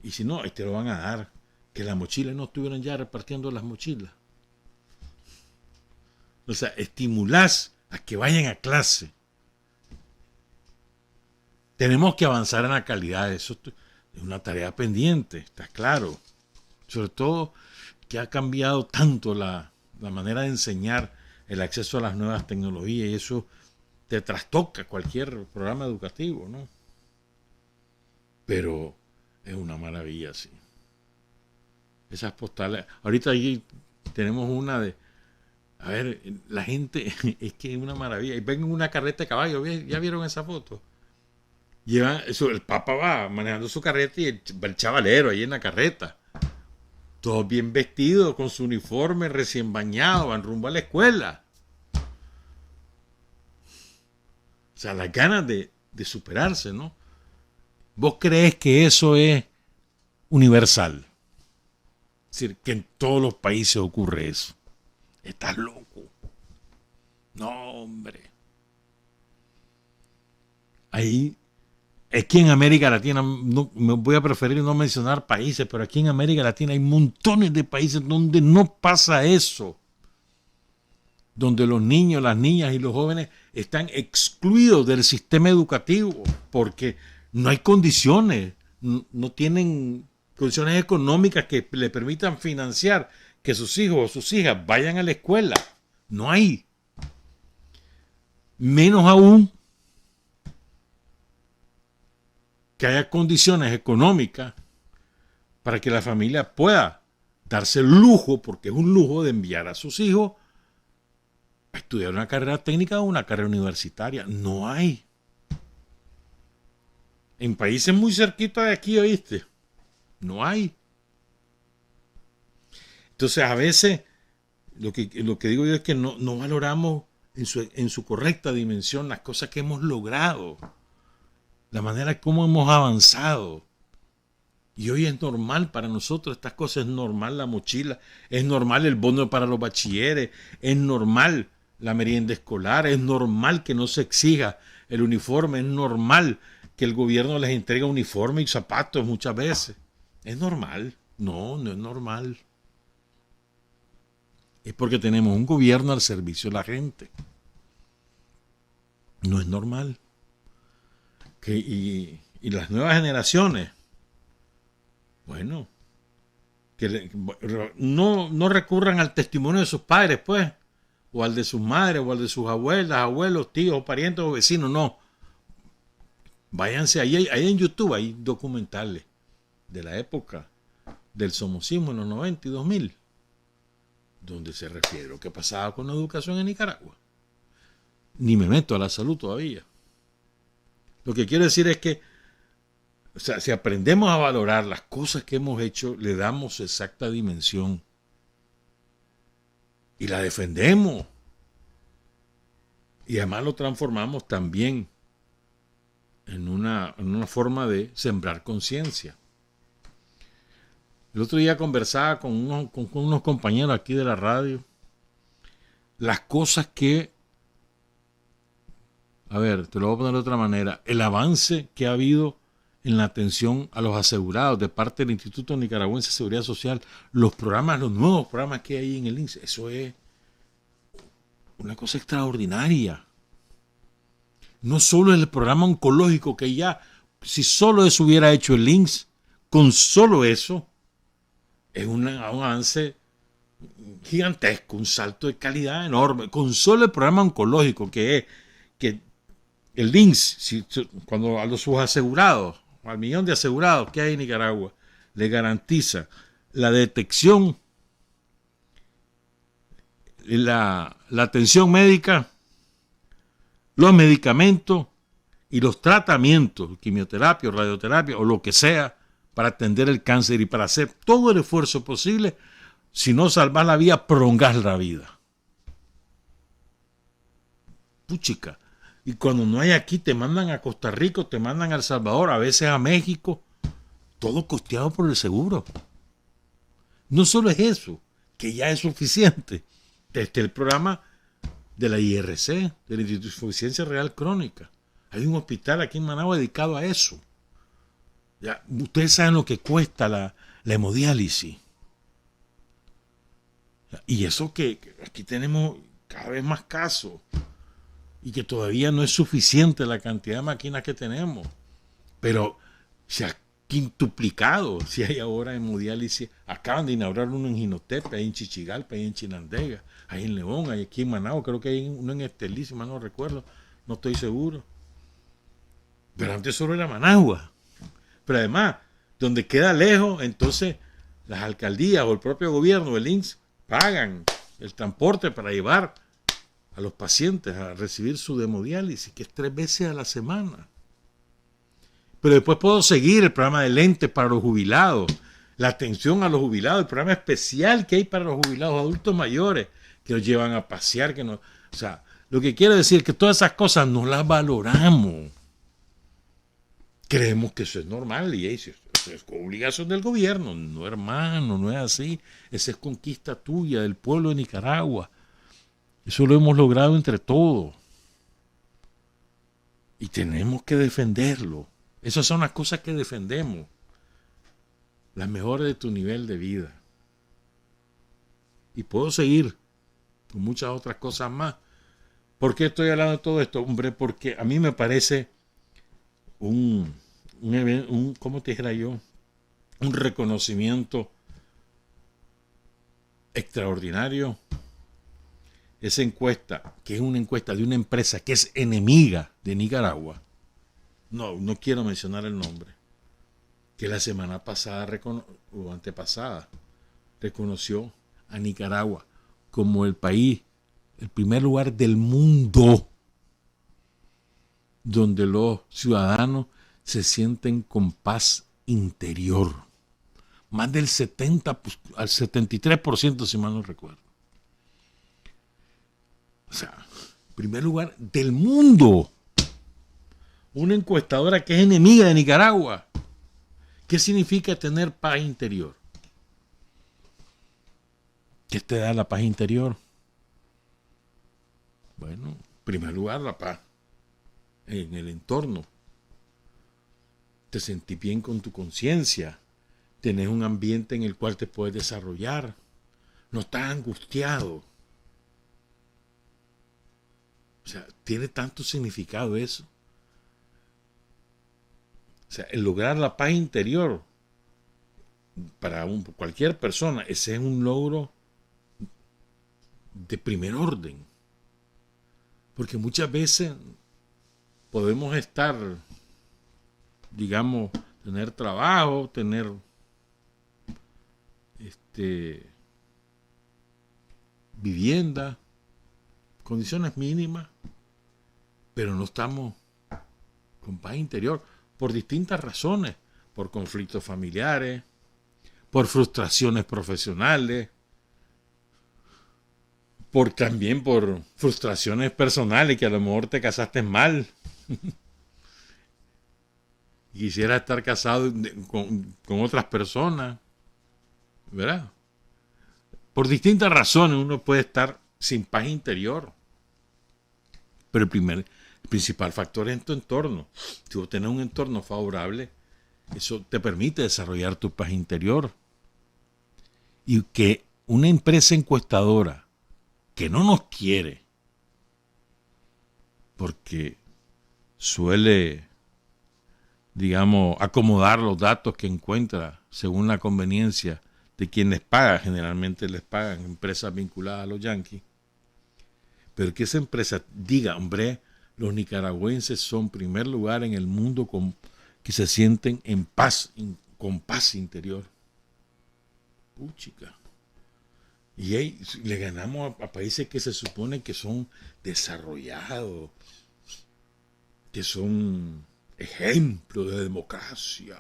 Y si no, ahí te lo van a dar. Que las mochilas no estuvieran ya repartiendo las mochilas. O sea, estimulás a que vayan a clase. Tenemos que avanzar en la calidad, eso es una tarea pendiente, está claro. Sobre todo que ha cambiado tanto la manera de enseñar, el acceso a las nuevas tecnologías, y eso te trastoca cualquier programa educativo, ¿no? Pero es una maravilla, sí. Esas postales, ahorita allí tenemos una de, a ver, la gente, es que es una maravilla, y ven una carreta de caballo, ¿ya vieron esa foto? Lleva eso, el Papa va manejando su carreta y el chavalero ahí en la carreta. Todos bien vestidos, con su uniforme, recién bañados, van rumbo a la escuela. O sea, las ganas de superarse, ¿no? ¿Vos crees que eso es universal? Es decir, que en todos los países ocurre eso. Estás loco. No, hombre. Ahí, aquí en América Latina, no, me voy a preferir no mencionar países, pero aquí en América Latina hay montones de países donde no pasa eso. Donde los niños, las niñas y los jóvenes están excluidos del sistema educativo porque no hay condiciones, no tienen condiciones económicas que le permitan financiar que sus hijos o sus hijas vayan a la escuela. No hay. Menos aún que haya condiciones económicas para que la familia pueda darse el lujo, porque es un lujo, de enviar a sus hijos a estudiar una carrera técnica o una carrera universitaria. No hay. En países muy cerquitos de aquí, ¿oíste? No hay. Entonces, a veces, lo que digo yo es que no valoramos en su correcta dimensión las cosas que hemos logrado, la manera como hemos avanzado. Y hoy es normal para nosotros estas cosas, es normal la mochila, es normal el bono para los bachilleres, es normal la merienda escolar, es normal que no se exija el uniforme, es normal que el gobierno les entregue uniforme y zapatos muchas veces. ¿Es normal? No es normal. Es porque tenemos un gobierno al servicio de la gente. No es normal. Y las nuevas generaciones, bueno, que no recurran al testimonio de sus padres, pues, o al de sus madres, o al de sus abuelas, abuelos, tíos, parientes o vecinos, no. Váyanse ahí en YouTube, hay documentales de la época del somocismo en los 90 y 2000, donde se refiere a lo que pasaba con la educación en Nicaragua. Ni me meto a la salud todavía. Lo que quiero decir es que, o sea, si aprendemos a valorar las cosas que hemos hecho, le damos exacta dimensión y la defendemos. Y además lo transformamos también en una forma de sembrar conciencia. El otro día conversaba con unos compañeros aquí de la radio, las cosas que, a ver, te lo voy a poner de otra manera, el avance que ha habido en la atención a los asegurados de parte del Instituto Nicaragüense de Seguridad Social, los nuevos programas que hay en el INSS, eso es una cosa extraordinaria. No solo el programa oncológico, que ya, si solo eso hubiera hecho el INSS, con solo eso, es un avance gigantesco, un salto de calidad enorme. Con solo el programa oncológico, que es que el INSS, cuando a sus asegurados, al millón de asegurados que hay en Nicaragua, le garantiza la detección, la atención médica, los medicamentos y los tratamientos, quimioterapia, radioterapia o lo que sea, para atender el cáncer y para hacer todo el esfuerzo posible, si no salvar la vida, prolongar la vida. Puchica, Y cuando no hay aquí, te mandan a Costa Rica, te mandan a El Salvador, a veces a México. Todo costeado por el seguro. No solo es eso, que ya es suficiente. Este es el programa de la IRC, de la Insuficiencia Real Crónica. Hay un hospital aquí en Managua dedicado a eso. Ya, ustedes saben lo que cuesta la hemodiálisis. Y eso que aquí tenemos cada vez más casos. Y que todavía no es suficiente la cantidad de máquinas que tenemos. Pero se ha quintuplicado si hay ahora hemodiálisis. Acaban de inaugurar uno en Jinotepe, ahí en Chichigalpa, ahí en Chinandega, ahí en León, ahí aquí en Managua, creo que hay uno en Estelí, si mal no recuerdo, no estoy seguro. Pero antes solo era Managua. Pero además, donde queda lejos, entonces las alcaldías o el propio gobierno, el INSS, pagan el transporte para llevar a los pacientes a recibir su hemodiálisis, que es 3 veces a la semana. Pero después puedo seguir el programa de lentes para los jubilados, la atención a los jubilados, el programa especial que hay para los jubilados adultos mayores, que los llevan a pasear, que no, o sea, lo que quiero decir es que todas esas cosas no las valoramos. Creemos que eso es normal y eso es obligación del gobierno. No, hermano, no es así. Esa es conquista tuya, del pueblo de Nicaragua. Eso lo hemos logrado entre todos. Y tenemos que defenderlo. Esas son las cosas que defendemos. Las mejores de tu nivel de vida. Y puedo seguir con muchas otras cosas más. ¿Por qué estoy hablando de todo esto? Hombre, porque a mí me parece ¿cómo te dijera yo? Un reconocimiento extraordinario. Esa encuesta, que es una encuesta de una empresa que es enemiga de Nicaragua, no quiero mencionar el nombre, que la semana pasada o antepasada reconoció a Nicaragua como el país, el primer lugar del mundo donde los ciudadanos se sienten con paz interior. Más del 70 al 73%, si mal no recuerdo. O sea, primer lugar del mundo. Una encuestadora que es enemiga de Nicaragua. ¿Qué significa tener paz interior? ¿Qué te da la paz interior? Bueno, en primer lugar, la paz en el entorno. Te sentís bien con tu conciencia. Tenés un ambiente en el cual te puedes desarrollar. No estás angustiado. O sea, tiene tanto significado eso. O sea, el lograr la paz interior para cualquier persona, ese es un logro de primer orden. Porque muchas veces podemos estar, digamos, tener trabajo, tener vivienda, condiciones mínimas, pero no estamos con paz interior por distintas razones, por conflictos familiares, por frustraciones profesionales, también por frustraciones personales, que a lo mejor te casaste mal. Quisiera estar casado con otras personas, ¿verdad? Por distintas razones uno puede estar sin paz interior. Pero el principal factor es en tu entorno. Si vos tenés un entorno favorable, eso te permite desarrollar tu paz interior. Y que una empresa encuestadora que no nos quiere, porque suele, digamos, acomodar los datos que encuentra según la conveniencia de quien les paga, generalmente les pagan empresas vinculadas a los yanquis, pero que esa empresa diga, hombre, los nicaragüenses son primer lugar en el mundo que se sienten en paz, con paz interior. Chica. Y ahí le ganamos a países que se supone que son desarrollados, que son ejemplos de democracia,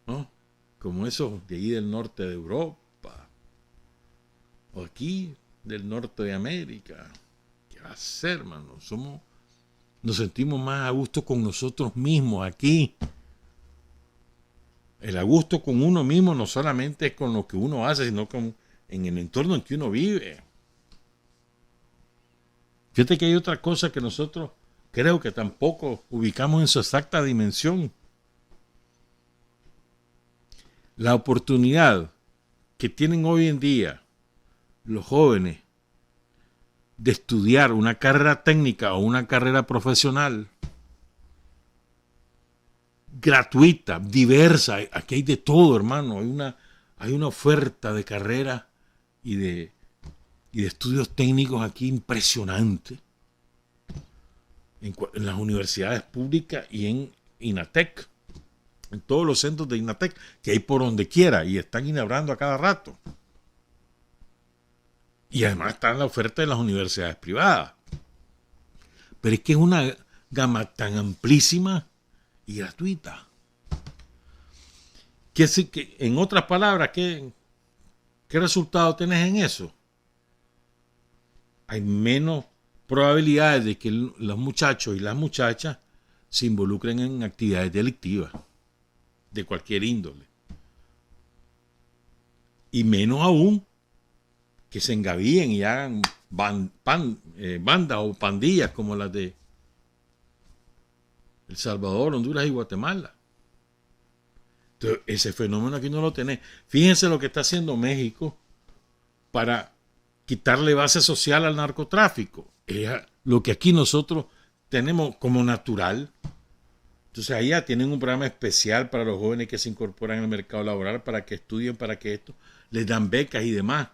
¿no? Como esos de ahí del norte de Europa, o aquí del norte de América, que va a ser, hermano? Nos sentimos más a gusto con nosotros mismos aquí. El a gusto con uno mismo no solamente es con lo que uno hace, sino en el entorno en que uno vive. Fíjate que hay otra cosa que nosotros creo que tampoco ubicamos en su exacta dimensión. La oportunidad que tienen hoy en día los jóvenes de estudiar una carrera técnica o una carrera profesional gratuita, diversa, aquí hay de todo, hermano, hay una oferta de carrera y de estudios técnicos aquí impresionante en las universidades públicas y en INATEC, en todos los centros de INATEC, que hay por donde quiera y están inaugurando a cada rato. Y además está en la oferta de las universidades privadas. Pero es que es una gama tan amplísima y gratuita. Que en otras palabras, ¿qué resultado tenés en eso? Hay menos probabilidades de que los muchachos y las muchachas se involucren en actividades delictivas de cualquier índole. Y menos aún que se engavíen y hagan bandas o pandillas como las de El Salvador, Honduras y Guatemala. Entonces, ese fenómeno aquí no lo tenés. Fíjense lo que está haciendo México para quitarle base social al narcotráfico. Es lo que aquí nosotros tenemos como natural. Entonces allá tienen un programa especial para los jóvenes que se incorporan al mercado laboral, para que estudien, para que esto, les dan becas y demás,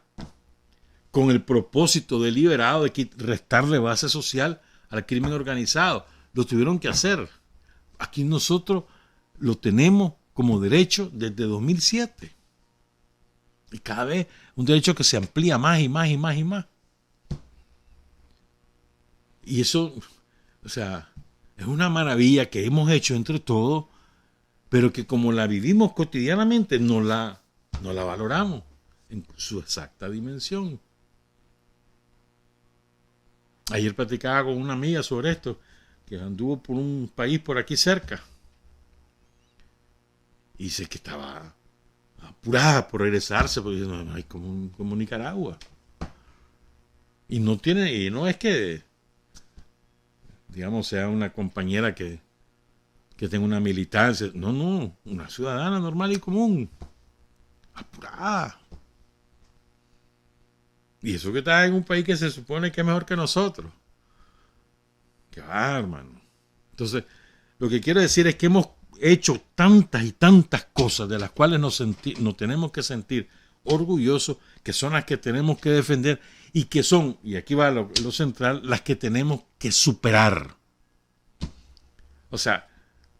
con el propósito deliberado de restarle base social al crimen organizado. Lo tuvieron que hacer. Aquí nosotros lo tenemos como derecho desde 2007. Y cada vez un derecho que se amplía más y más y más y más. Y eso, o sea, es una maravilla que hemos hecho entre todos, pero que como la vivimos cotidianamente no la valoramos en su exacta dimensión. Ayer platicaba con una amiga sobre esto, que anduvo por un país por aquí cerca. Y dice que estaba apurada por regresarse, porque no hay como Nicaragua. Y no es que, digamos, sea una compañera que tenga una militancia. No, una ciudadana normal y común. Apurada. Y eso que está en un país que se supone que es mejor que nosotros. Qué va, hermano. Entonces, lo que quiero decir es que hemos hecho tantas y tantas cosas de las cuales nos tenemos que sentir orgullosos, que son las que tenemos que defender y que son, y aquí va lo central, las que tenemos que superar. O sea,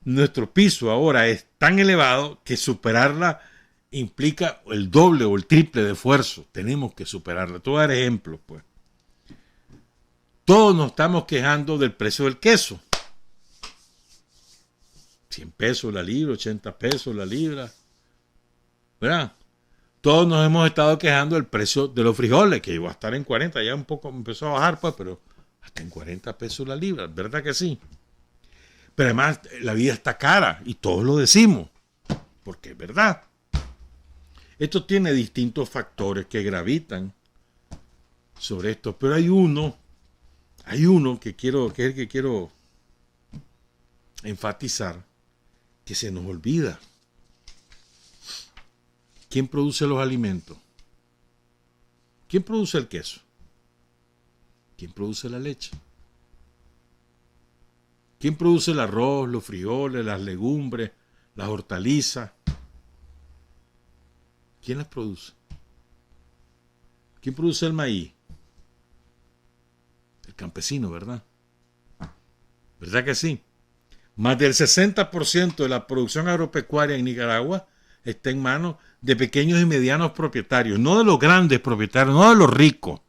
nuestro piso ahora es tan elevado que superarla implica el doble o el triple de esfuerzo. Tenemos que superarla. Te voy a dar ejemplos, pues. Todos nos estamos quejando del precio del queso. 100 pesos la libra, 80 pesos la libra. ¿Verdad? Todos nos hemos estado quejando del precio de los frijoles, que iba a estar en 40, ya un poco empezó a bajar, pues, pero hasta en 40 pesos la libra, ¿verdad que sí? Pero además la vida está cara y todos lo decimos, porque es verdad. Esto tiene distintos factores que gravitan sobre esto, pero hay uno que es el que quiero enfatizar, que se nos olvida. ¿Quién produce los alimentos? ¿Quién produce el queso? ¿Quién produce la leche? ¿Quién produce el arroz, los frijoles, las legumbres, las hortalizas? ¿Quién las produce? ¿Quién produce el maíz? El campesino, ¿verdad? ¿Verdad que sí? Más del 60% de la producción agropecuaria en Nicaragua está en manos de pequeños y medianos propietarios, no de los grandes propietarios, no de los ricos.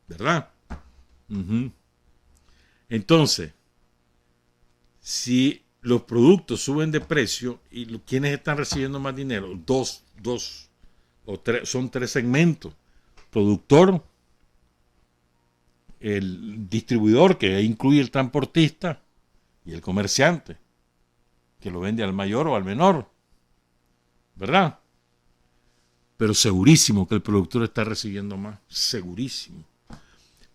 ¿Verdad? Entonces, si los productos suben de precio, ¿y quiénes están recibiendo más dinero? Dos o tres, son tres segmentos: productor, el distribuidor, que incluye el transportista, y el comerciante, que lo vende al mayor o al menor, ¿verdad? Pero segurísimo que el productor está recibiendo más, segurísimo.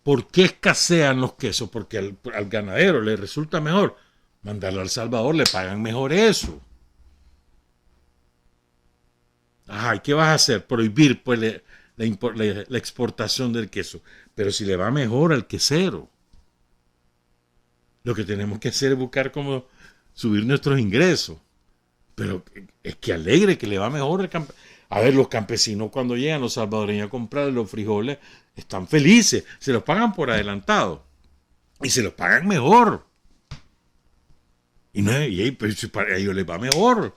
¿Por qué escasean los quesos? Porque al ganadero le resulta mejor mandarlo a El Salvador, le pagan mejor eso. ¿Y qué vas a hacer? Prohibir pues la exportación del queso. Pero si le va mejor al quesero, lo que tenemos que hacer es buscar cómo subir nuestros ingresos. Pero es que alegre que le va mejor al campesino. A ver, los campesinos cuando llegan los salvadoreños a comprar los frijoles están felices, se los pagan por adelantado y se los pagan mejor. Pues, para ellos les va mejor.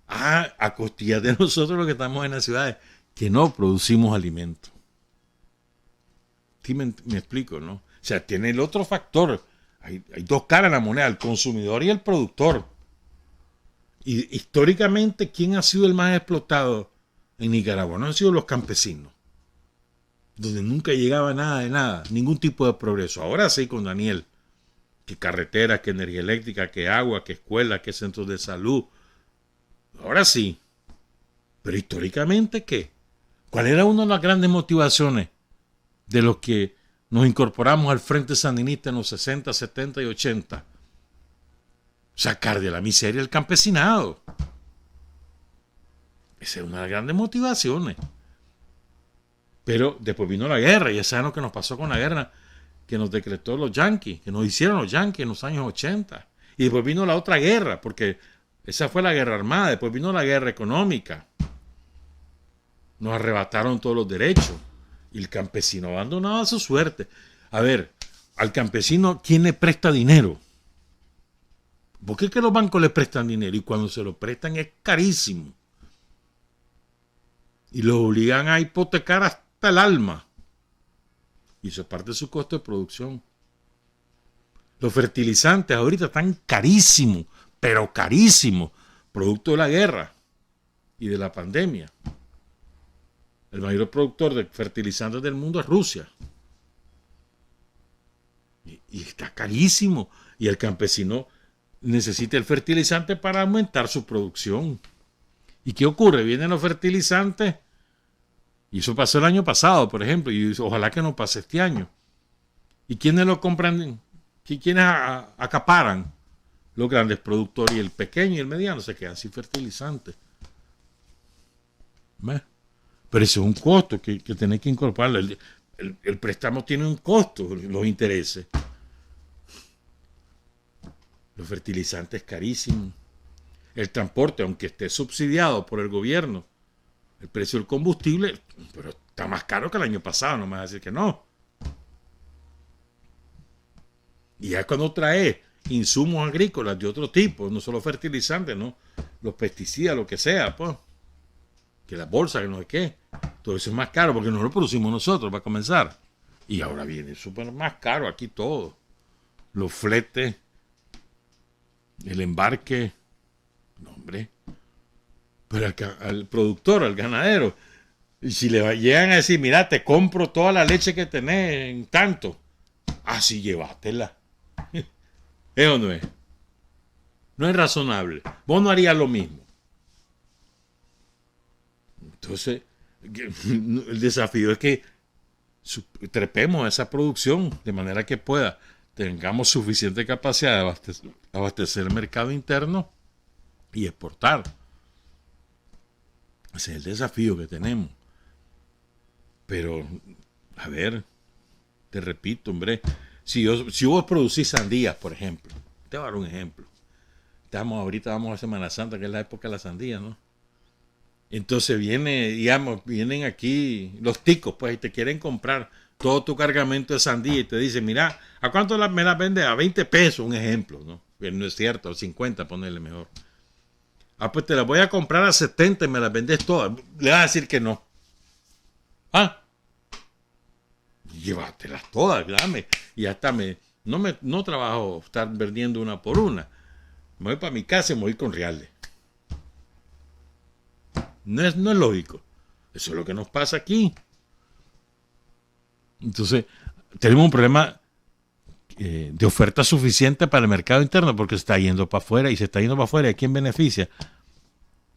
A costillas de nosotros los que estamos en las ciudades que no producimos alimentos. ¿Sí me explico, no? O sea, tiene el otro factor. Hay dos caras en la moneda, el consumidor y el productor. Y históricamente, ¿quién ha sido el más explotado en Nicaragua? No han sido los campesinos, donde nunca llegaba nada de nada, ningún tipo de progreso. Ahora sí, con Daniel, que carreteras, que energía eléctrica, que agua, que escuelas, que centros de salud. Ahora sí. Pero históricamente, ¿qué? ¿Cuál era una de las grandes motivaciones de los que nos incorporamos al Frente Sandinista en los 60, 70 y 80? Sacar de la miseria el campesinado. Esa es una de las grandes motivaciones. Pero después vino la guerra, y ya saben lo que nos pasó con la guerra que nos decretó los yanquis, que nos hicieron los yanquis en los años 80. Y después vino la otra guerra, porque esa fue la guerra armada, después vino la guerra económica. Nos arrebataron todos los derechos y el campesino abandonaba su suerte. A ver, al campesino, ¿quién le presta dinero? ¿Por qué es que los bancos le prestan dinero? Y cuando se lo prestan es carísimo. Y los obligan a hipotecar hasta el alma. Y eso es parte de su costo de producción. Los fertilizantes ahorita están carísimos, pero carísimos, producto de la guerra y de la pandemia. El mayor productor de fertilizantes del mundo es Rusia. Y está carísimo. Y el campesino necesita el fertilizante para aumentar su producción. ¿Y qué ocurre? Vienen los fertilizantes, y eso pasó el año pasado, por ejemplo, y ojalá que no pase este año. ¿Y quiénes lo compran? ¿Quiénes acaparan? Los grandes productores, y el pequeño y el mediano se quedan sin fertilizantes. ¿Ves? Pero eso es un costo que tenés que incorporarlo. El préstamo tiene un costo, los intereses. Los fertilizantes carísimos. El transporte, aunque esté subsidiado por el gobierno, el precio del combustible, pero está más caro que el año pasado, no me vas a decir que no. Y ya cuando trae insumos agrícolas de otro tipo, no solo fertilizantes, no, los pesticidas, lo que sea, pues, que las bolsas, que no sé qué, todo eso es más caro porque no lo producimos nosotros para comenzar. Y ahora viene súper más caro aquí todo. Los fletes, el embarque. No, hombre. Pero al productor, al ganadero, y si le llegan a decir, mira, te compro toda la leche que tenés en tanto, así llévatela. ¿Es o no es? No es razonable. Vos no harías lo mismo. Entonces, el desafío es que trepemos esa producción de manera que tengamos suficiente capacidad de abastecer el mercado interno y exportar. Ese es el desafío que tenemos. Pero, a ver, te repito, hombre, si vos producís sandías, por ejemplo, te voy a dar un ejemplo. Ahorita vamos a Semana Santa, que es la época de la sandía, ¿no? Entonces vienen aquí los ticos, pues, y te quieren comprar todo tu cargamento de sandía y te dicen, mira, ¿a cuánto me las vende? A 20 pesos, un ejemplo, ¿no? Pero no es cierto, a 50, ponerle mejor. Pues te las voy a comprar a 70 y me las vendes todas. Le vas a decir que no. Llévatelas todas, dame. Y hasta no trabajo estar vendiendo una por una. Me voy para mi casa y me voy con reales. No es lógico. Eso es lo que nos pasa aquí. Entonces, tenemos un problema de oferta suficiente para el mercado interno porque se está yendo para afuera y se está yendo para afuera. ¿A quién beneficia?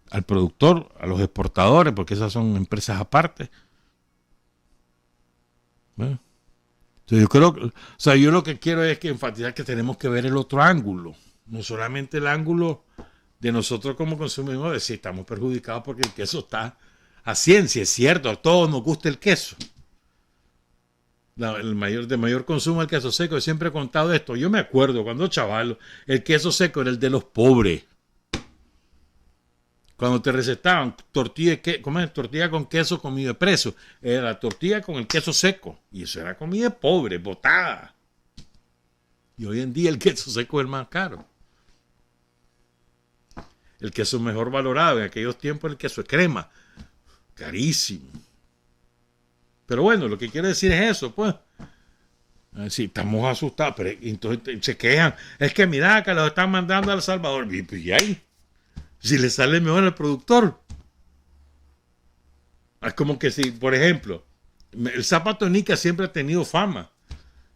Al productor, a los exportadores, porque esas son empresas aparte. Bueno, entonces yo creo, o sea, yo lo que quiero es que enfatizar que tenemos que ver el otro ángulo, no solamente el ángulo de nosotros como consumidores, de si estamos perjudicados porque el queso está a ciencia, es cierto, a todos nos gusta el queso. El mayor consumo del queso seco. Yo siempre he contado esto. Yo me acuerdo cuando chaval, el queso seco era el de los pobres. Cuando te recetaban tortilla con queso comido de preso, era la tortilla con el queso seco. Y eso era comida de pobre, botada. Y hoy en día el queso seco es el más caro. El queso mejor valorado en aquellos tiempos el queso de crema. Carísimo. Pero bueno, lo que quiero decir es eso, pues. Sí, estamos asustados, pero entonces se quejan. Es que mira que los están mandando a El Salvador. Y ahí, si le sale mejor al productor. Es como que si, por ejemplo, el zapato nica siempre ha tenido fama.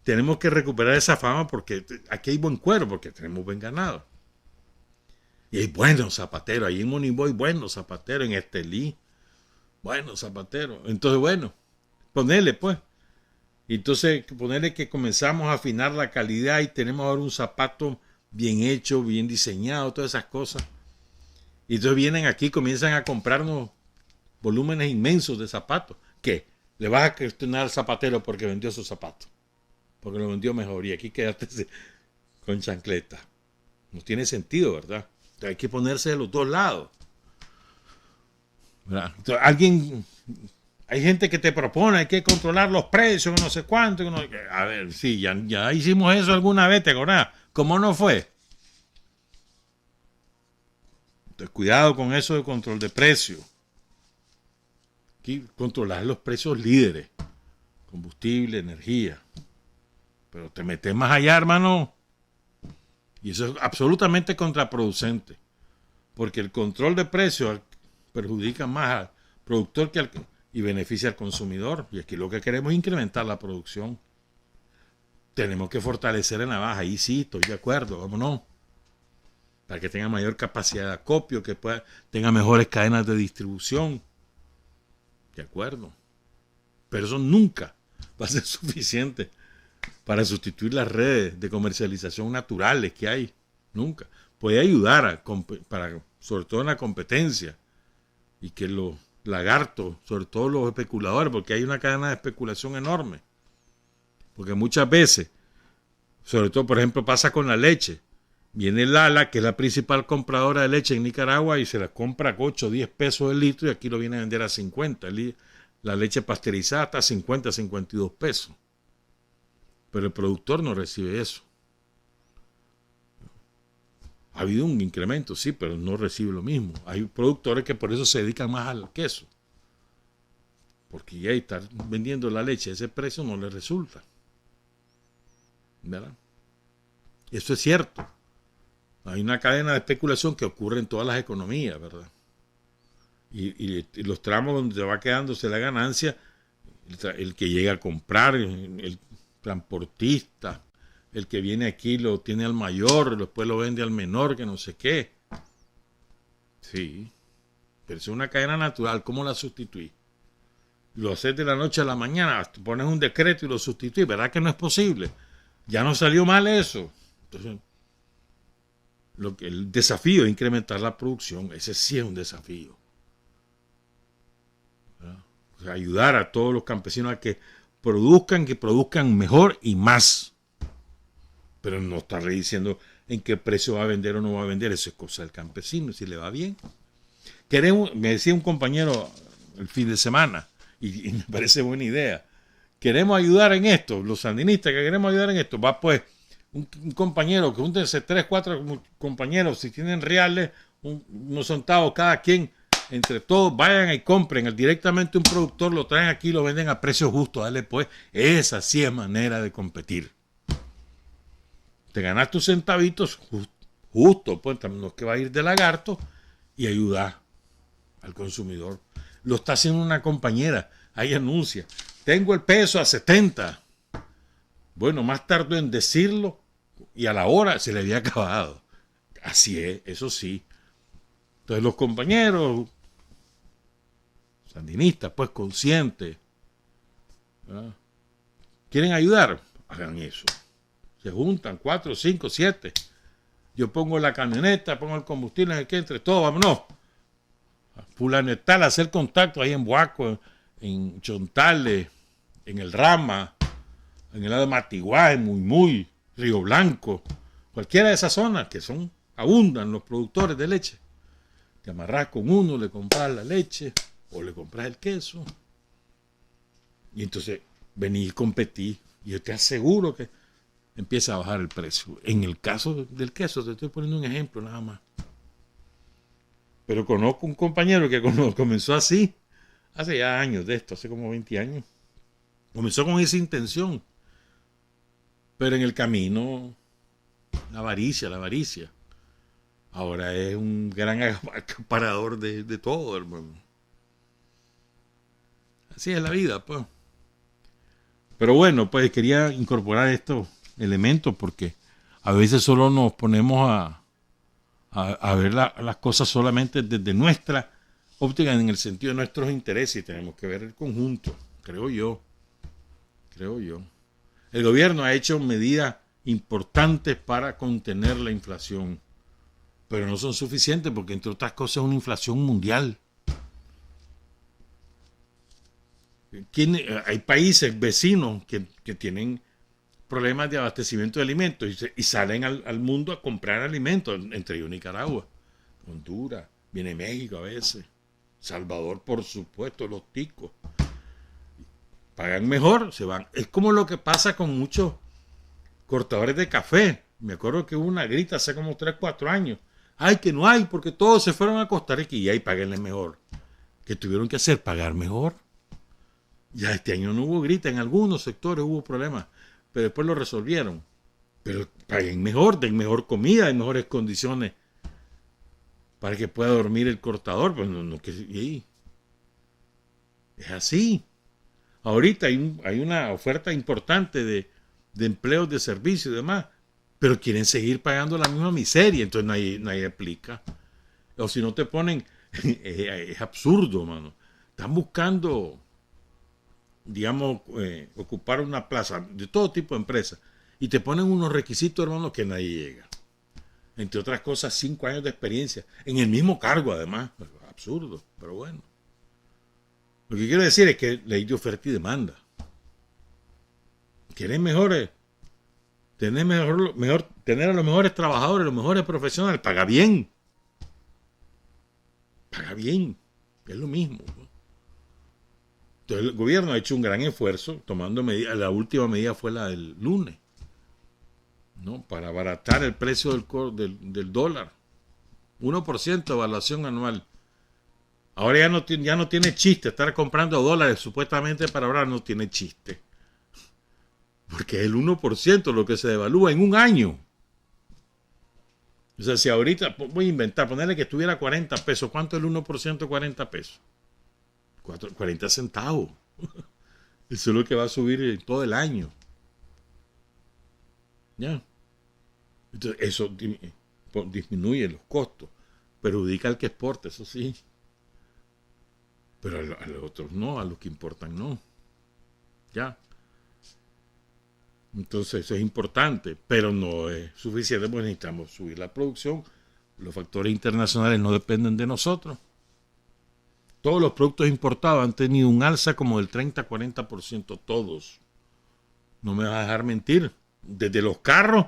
Tenemos que recuperar esa fama porque aquí hay buen cuero, porque tenemos buen ganado. Y hay buenos zapateros. Ahí en Moniboy, buenos zapateros. En Estelí, buenos zapateros. Entonces, bueno. Ponerle, pues. Entonces, ponerle que comenzamos a afinar la calidad y tenemos ahora un zapato bien hecho, bien diseñado, todas esas cosas. Y entonces vienen aquí y comienzan a comprarnos volúmenes inmensos de zapatos. ¿Qué? Le vas a cuestionar al zapatero porque vendió su zapato. Porque lo vendió mejor. Y aquí quedaste con chancleta. No tiene sentido, ¿verdad? Entonces, hay que ponerse de los dos lados. ¿Verdad? Entonces, hay gente que te propone, hay que controlar los precios, no sé cuánto. A ver, sí, ya hicimos eso alguna vez, ¿te acordás? ¿Cómo no fue? Entonces, cuidado con eso de control de precios. Aquí controlar los precios líderes. Combustible, energía. Pero te metes más allá, hermano. Y eso es absolutamente contraproducente. Porque el control de precios perjudica más al productor y beneficia al consumidor. Y aquí lo que queremos es incrementar la producción. Tenemos que fortalecer en la baja. Ahí sí, estoy de acuerdo, vámonos. Para que tenga mayor capacidad de acopio, que tenga mejores cadenas de distribución. De acuerdo. Pero eso nunca va a ser suficiente para sustituir las redes de comercialización naturales que hay. Nunca. Puede ayudar sobre todo en la competencia. Y que los lagartos, sobre todo los especuladores, porque hay una cadena de especulación enorme. Porque muchas veces, sobre todo, por ejemplo, pasa con la leche. Viene Lala, que es la principal compradora de leche en Nicaragua, y se la compra a 8 o 10 pesos el litro, y aquí lo viene a vender a 50. La leche pasteurizada está a 50, 52 pesos. Pero el productor no recibe eso. Ha habido un incremento, sí, pero no recibe lo mismo. Hay productores que por eso se dedican más al queso. Porque ya estar vendiendo la leche a ese precio no les resulta. ¿Verdad? Eso es cierto. Hay una cadena de especulación que ocurre en todas las economías, ¿verdad? Y los tramos donde se va quedándose la ganancia, el que llega a comprar, el transportista, el que viene aquí lo tiene al mayor, después lo vende al menor, que no sé qué. Sí, pero es una cadena natural. ¿Cómo la sustituís? Lo haces de la noche a la mañana, pones un decreto y lo sustituís. ¿Verdad que no es posible? Ya no salió mal eso. Entonces, el desafío es incrementar la producción. Ese sí es un desafío. O sea, ayudar a todos los campesinos a que produzcan mejor y más. Pero no estarle diciendo en qué precio va a vender o no va a vender. Eso es cosa del campesino, si le va bien. Me decía un compañero el fin de semana, y me parece buena idea. Queremos ayudar en esto, los sandinistas que queremos ayudar en esto. Va pues un compañero, que júntense 3, 4 compañeros, si tienen reales, unos centavos cada quien, entre todos, vayan y compren directamente un productor, lo traen aquí y lo venden a precios justos. Dale pues, esa sí es manera de competir. Te ganas tus centavitos justo, pues no es que va a ir de lagarto, y ayudar al consumidor. Lo está haciendo una compañera, ahí anuncia, tengo el peso a 70. Bueno, más tardó en decirlo y a la hora se le había acabado. Así es, eso sí. Entonces los compañeros sandinistas, pues conscientes, ¿verdad?, quieren ayudar, hagan eso. Se juntan 4, 5, 7. Yo pongo la camioneta, pongo el combustible en el que entre todos, vámonos. Fulano tal, hacer contacto ahí en Buaco, en Chontales, en el Rama, en el lado de Matiguá, en Muy, Río Blanco, cualquiera de esas zonas que abundan los productores de leche. Te amarras con uno, le compras la leche o le compras el queso. Y entonces venís y competís. Y yo te aseguro que empieza a bajar el precio. En el caso del queso, te estoy poniendo un ejemplo nada más. Pero conozco un compañero que comenzó así, hace ya años de esto, hace como 20 años. Comenzó con esa intención. Pero en el camino, la avaricia. Ahora es un gran acaparador de todo, hermano. Así es la vida, pues. Pero bueno, pues quería incorporar estos elementos porque a veces solo nos ponemos a ver las cosas solamente desde nuestra óptica, en el sentido de nuestros intereses, y tenemos que ver el conjunto, creo yo. El gobierno ha hecho medidas importantes para contener la inflación, pero no son suficientes porque, entre otras cosas, es una inflación mundial. Hay países vecinos que tienen problemas de abastecimiento de alimentos y salen al mundo a comprar alimentos, entre ellos Nicaragua, Honduras, viene México a veces, Salvador, por supuesto, los ticos. Pagan mejor, se van. Es como lo que pasa con muchos cortadores de café. Me acuerdo que hubo una grita hace como 3, 4 años. Ay, que no hay, porque todos se fueron a Costa Rica y ahí paguenle mejor. ¿Qué tuvieron que hacer? Pagar mejor. Ya este año no hubo grita, en algunos sectores hubo problemas, pero después lo resolvieron. Pero paguen mejor, den mejor comida, en mejores condiciones para que pueda dormir el cortador. Pues es así. Ahorita hay una oferta importante de empleos de servicio y demás, pero quieren seguir pagando la misma miseria, entonces nadie aplica. O si no te ponen, es absurdo, mano. Están buscando, digamos, ocupar una plaza de todo tipo de empresas y te ponen unos requisitos, hermano, que nadie llega. Entre otras cosas, 5 años de experiencia en el mismo cargo, además. Absurdo, pero bueno. Lo que quiero decir es que ley de oferta y demanda. Quieren tener a los mejores trabajadores, los mejores profesionales, paga bien. Es lo mismo, ¿no? Entonces el gobierno ha hecho un gran esfuerzo tomando medidas. La última medida fue la del lunes, ¿no?, para abaratar el precio del dólar. 1% de evaluación anual. Ahora ya no tiene chiste estar comprando dólares supuestamente para ahorrar, no tiene chiste. Porque es el 1% lo que se devalúa en un año. O sea, si ahorita voy a inventar, ponerle que estuviera 40 pesos, ¿cuánto es el 1% de 40 pesos? 40 centavos. Eso es lo que va a subir en todo el año. ¿Ya? Entonces, eso disminuye los costos, perjudica al que exporta, eso sí. Pero a los otros no, a los que importan no. ¿Ya? Entonces eso es importante, pero no es suficiente, porque necesitamos subir la producción. Los factores internacionales no dependen de nosotros. Todos los productos importados han tenido un alza como del 30-40%, todos. No me vas a dejar mentir. Desde los carros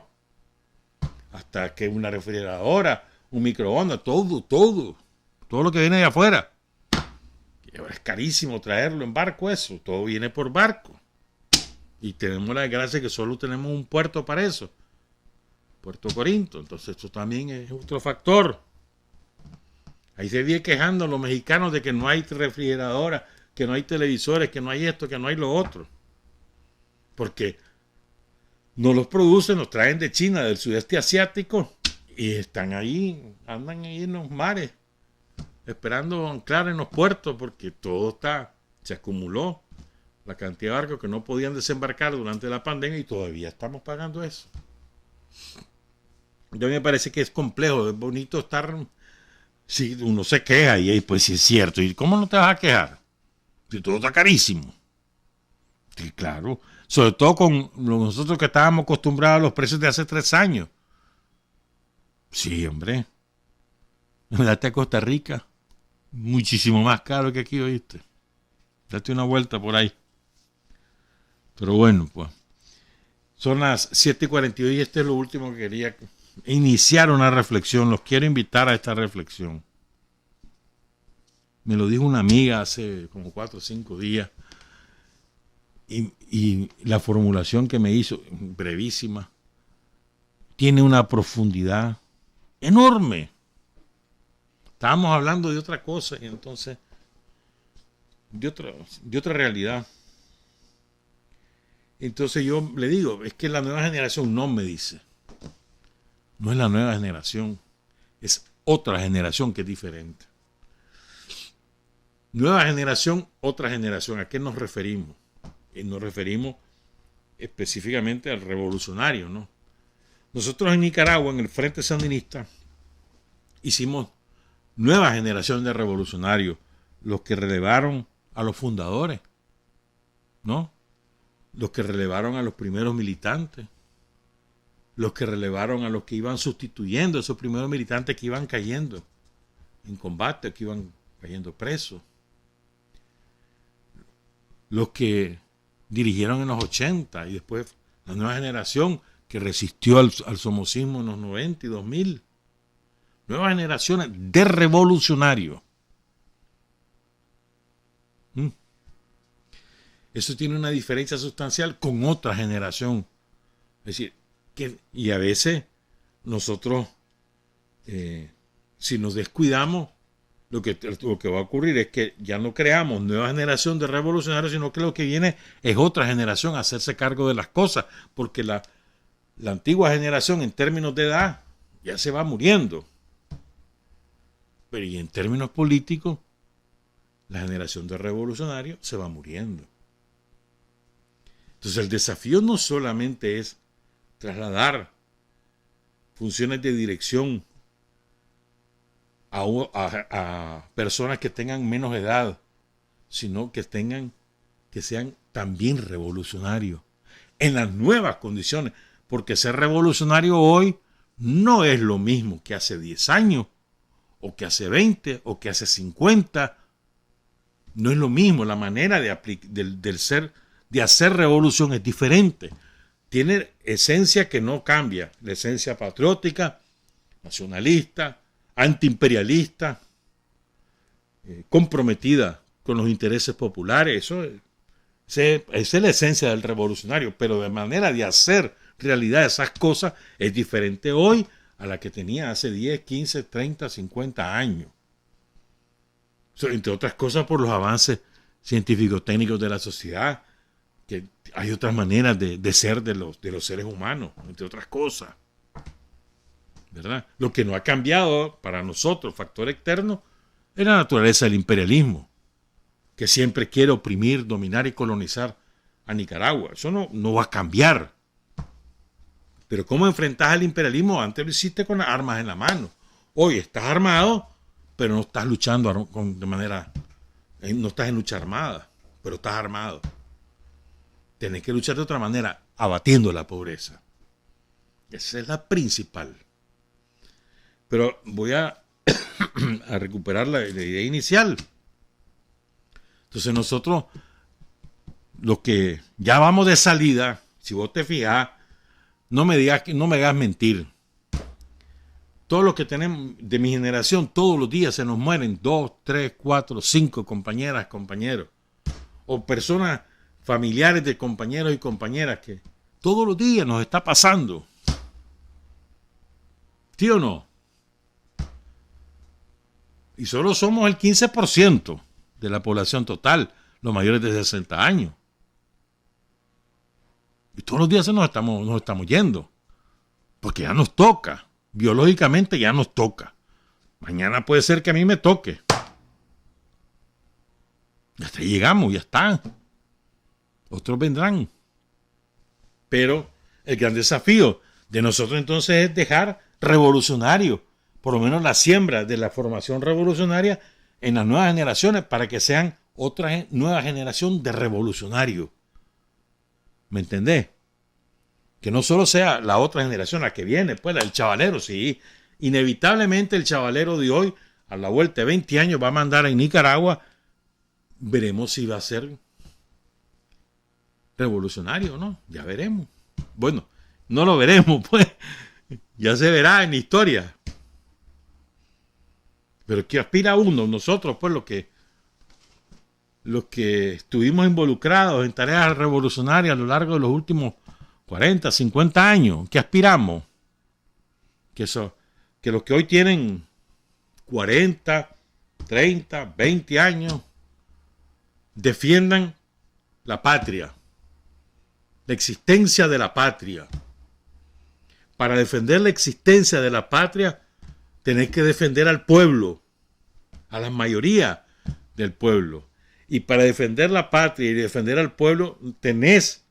hasta que una refrigeradora, un microondas, todo lo que viene de afuera. Y ahora es carísimo traerlo en barco, eso. Todo viene por barco. Y tenemos la desgracia que solo tenemos un puerto para eso. Puerto Corinto. Entonces esto también es otro factor. Ahí se viene quejando los mexicanos de que no hay refrigeradoras, que no hay televisores, que no hay esto, que no hay lo otro. Porque no los producen, los traen de China, del sudeste asiático, y están ahí, andan ahí en los mares, esperando anclar en los puertos, porque todo se acumuló. la cantidad de barcos que no podían desembarcar durante la pandemia y todavía estamos pagando eso. Entonces me parece que es complejo, es bonito estar, si uno se queja y pues sí es cierto, ¿y cómo no te vas a quejar? Si todo está carísimo. Sí, claro, sobre todo con nosotros que estábamos acostumbrados a los precios de hace 3 años. Sí, hombre. Date a Costa Rica, muchísimo más caro que aquí, ¿oíste? Date una vuelta por ahí. Pero bueno, pues. Son las 7:42 y este es lo último que quería iniciar una reflexión. Los quiero invitar a esta reflexión. Me lo dijo una amiga hace como 4 o 5 días. Y la formulación que me hizo, brevísima, tiene una profundidad enorme. Estábamos hablando de otra cosa y entonces de otra realidad. Entonces yo le digo, es que la nueva generación no me dice. No es la nueva generación, es otra generación que es diferente. Nueva generación, otra generación. ¿A qué nos referimos? Nos referimos específicamente al revolucionario, ¿no? Nosotros en Nicaragua, en el Frente Sandinista, hicimos nueva generación de revolucionarios, los que relevaron a los fundadores, ¿no? Los que relevaron a los primeros militantes, los que relevaron a los que iban sustituyendo a esos primeros militantes que iban cayendo en combate, que iban cayendo presos, los que dirigieron en los 80 y después la nueva generación que resistió al somocismo en los 90 y 2000. Nuevas generaciones de revolucionarios. Eso tiene una diferencia sustancial con otra generación. Es decir, y a veces nosotros, si nos descuidamos, lo que va a ocurrir es que ya no creamos nueva generación de revolucionarios, sino que lo que viene es otra generación a hacerse cargo de las cosas, porque la antigua generación en términos de edad ya se va muriendo. Pero y en términos políticos, la generación de revolucionarios se va muriendo. Entonces el desafío no solamente es trasladar funciones de dirección a personas que tengan menos edad, sino que sean también revolucionarios en las nuevas condiciones, porque ser revolucionario hoy no es lo mismo que hace 10 años, o que hace 20, o que hace 50. No es lo mismo, la manera de hacer revolución es diferente. Tiene esencia que no cambia, la esencia patriótica, nacionalista, antiimperialista, comprometida con los intereses populares. Esa es la esencia del revolucionario, pero de manera de hacer realidad esas cosas es diferente hoy a la que tenía hace 10, 15, 30, 50 años. Entre otras cosas por los avances científico-técnicos de la sociedad, que hay otras maneras de ser de los seres humanos, entre otras cosas, ¿verdad? Lo que no ha cambiado para nosotros, factor externo, es la naturaleza del imperialismo, que siempre quiere oprimir, dominar y colonizar a Nicaragua. Eso no va a cambiar. Pero ¿cómo enfrentas al imperialismo? Antes lo hiciste con las armas en la mano. Hoy estás armado, pero no estás luchando no estás en lucha armada, pero estás armado. Tenés que luchar de otra manera, abatiendo la pobreza. Esa es la principal. Pero voy a recuperar la idea inicial. Entonces nosotros, los que ya vamos de salida, si vos te fijas, no me hagas mentir. Todos los que tenemos de mi generación, todos los días se nos mueren 2, 3, 4, 5 compañeras, compañeros. O personas familiares de compañeros y compañeras que todos los días nos está pasando. ¿Sí o no? Y solo somos el 15% de la población total, los mayores de 60 años. Y todos los días nos estamos yendo. Porque ya nos toca. Biológicamente ya nos toca. Mañana puede ser que a mí me toque. Hasta llegamos, ya está. otros vendrán. Pero el gran desafío de nosotros entonces es dejar revolucionario, por lo menos la siembra de la formación revolucionaria en las nuevas generaciones, para que sean otra nueva generación de revolucionarios. ¿Me entendés? Que no solo sea la otra generación, la que viene, pues el chavalero, sí. Inevitablemente el chavalero de hoy, a la vuelta de 20 años, va a mandar en Nicaragua. Veremos si va a ser revolucionario o no. Ya veremos. Bueno, no lo veremos, pues. Ya se verá en la historia. Pero ¿qué aspira uno? Nosotros, pues, los que estuvimos involucrados en tareas revolucionarias a lo largo de los últimos 40, 50 años, ¿qué aspiramos? Que los que hoy tienen 40, 30, 20 años defiendan la patria, la existencia de la patria. Para defender la existencia de la patria, tenés que defender al pueblo, a la mayoría del pueblo. Y para defender la patria y defender al pueblo, tenés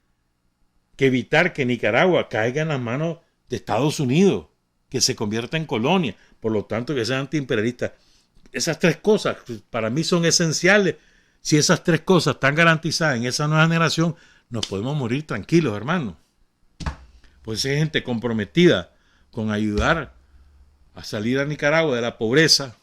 que evitar que Nicaragua caiga en las manos de Estados Unidos, que se convierta en colonia, por lo tanto que sea antiimperialista. Esas tres cosas para mí son esenciales. Si esas tres cosas están garantizadas en esa nueva generación, nos podemos morir tranquilos, hermanos. Pues hay gente comprometida con ayudar a salir a Nicaragua de la pobreza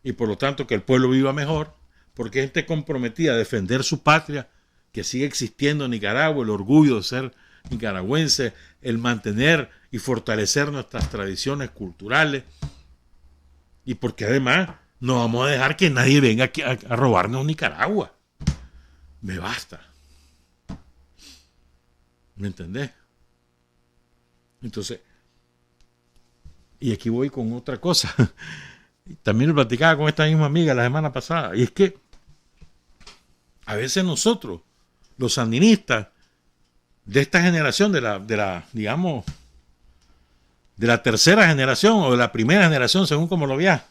y por lo tanto que el pueblo viva mejor, porque hay gente comprometida a defender su patria, que sigue existiendo en Nicaragua, el orgullo de ser nicaragüense, el mantener y fortalecer nuestras tradiciones culturales, y porque además no vamos a dejar que nadie venga aquí a robarnos Nicaragua. Me basta. ¿Me entendés? Entonces, y aquí voy con otra cosa. También lo platicaba con esta misma amiga la semana pasada, y es que a veces nosotros, los sandinistas de esta generación, de la digamos, de la tercera generación o de la primera generación, según como lo veas,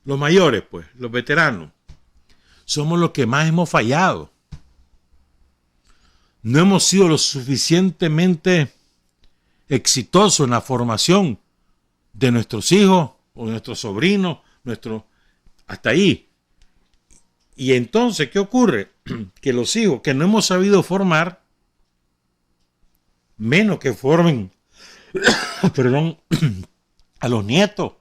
los mayores, pues, los veteranos, somos los que más hemos fallado. No hemos sido lo suficientemente exitosos en la formación de nuestros hijos o de nuestros sobrinos, hasta ahí. Y entonces, ¿qué ocurre? Que los hijos que no hemos sabido formar, menos que formen, perdón, a los nietos.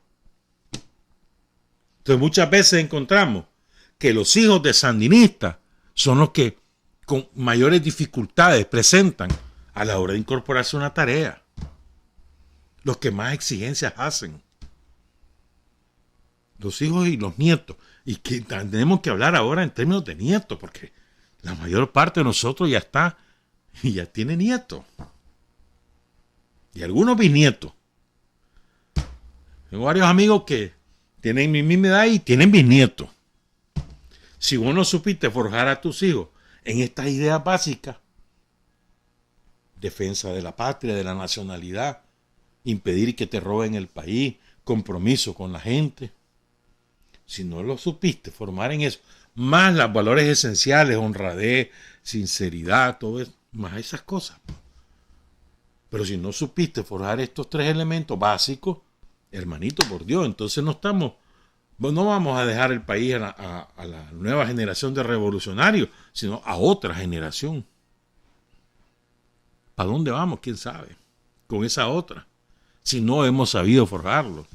Entonces muchas veces encontramos que los hijos de sandinistas son los que con mayores dificultades presentan a la hora de incorporarse a una tarea. Los que más exigencias hacen. Los hijos y los nietos. Y que tenemos que hablar ahora en términos de nietos, porque la mayor parte de nosotros ya está y ya tiene nietos. Y algunos bisnietos. Tengo varios amigos que tienen mi misma edad y tienen bisnietos. Si vos no supiste forjar a tus hijos en estas ideas básicas, defensa de la patria, de la nacionalidad, impedir que te roben el país, compromiso con la gente, si no lo supiste formar en eso, más los valores esenciales, honradez, sinceridad, todo eso, más esas cosas. Pero si no supiste forjar estos tres elementos básicos, hermanito, por Dios, entonces no vamos a dejar el país a la nueva generación de revolucionarios, sino a otra generación. ¿Para dónde vamos? ¿Quién sabe? Con esa otra, si no hemos sabido forjarlo.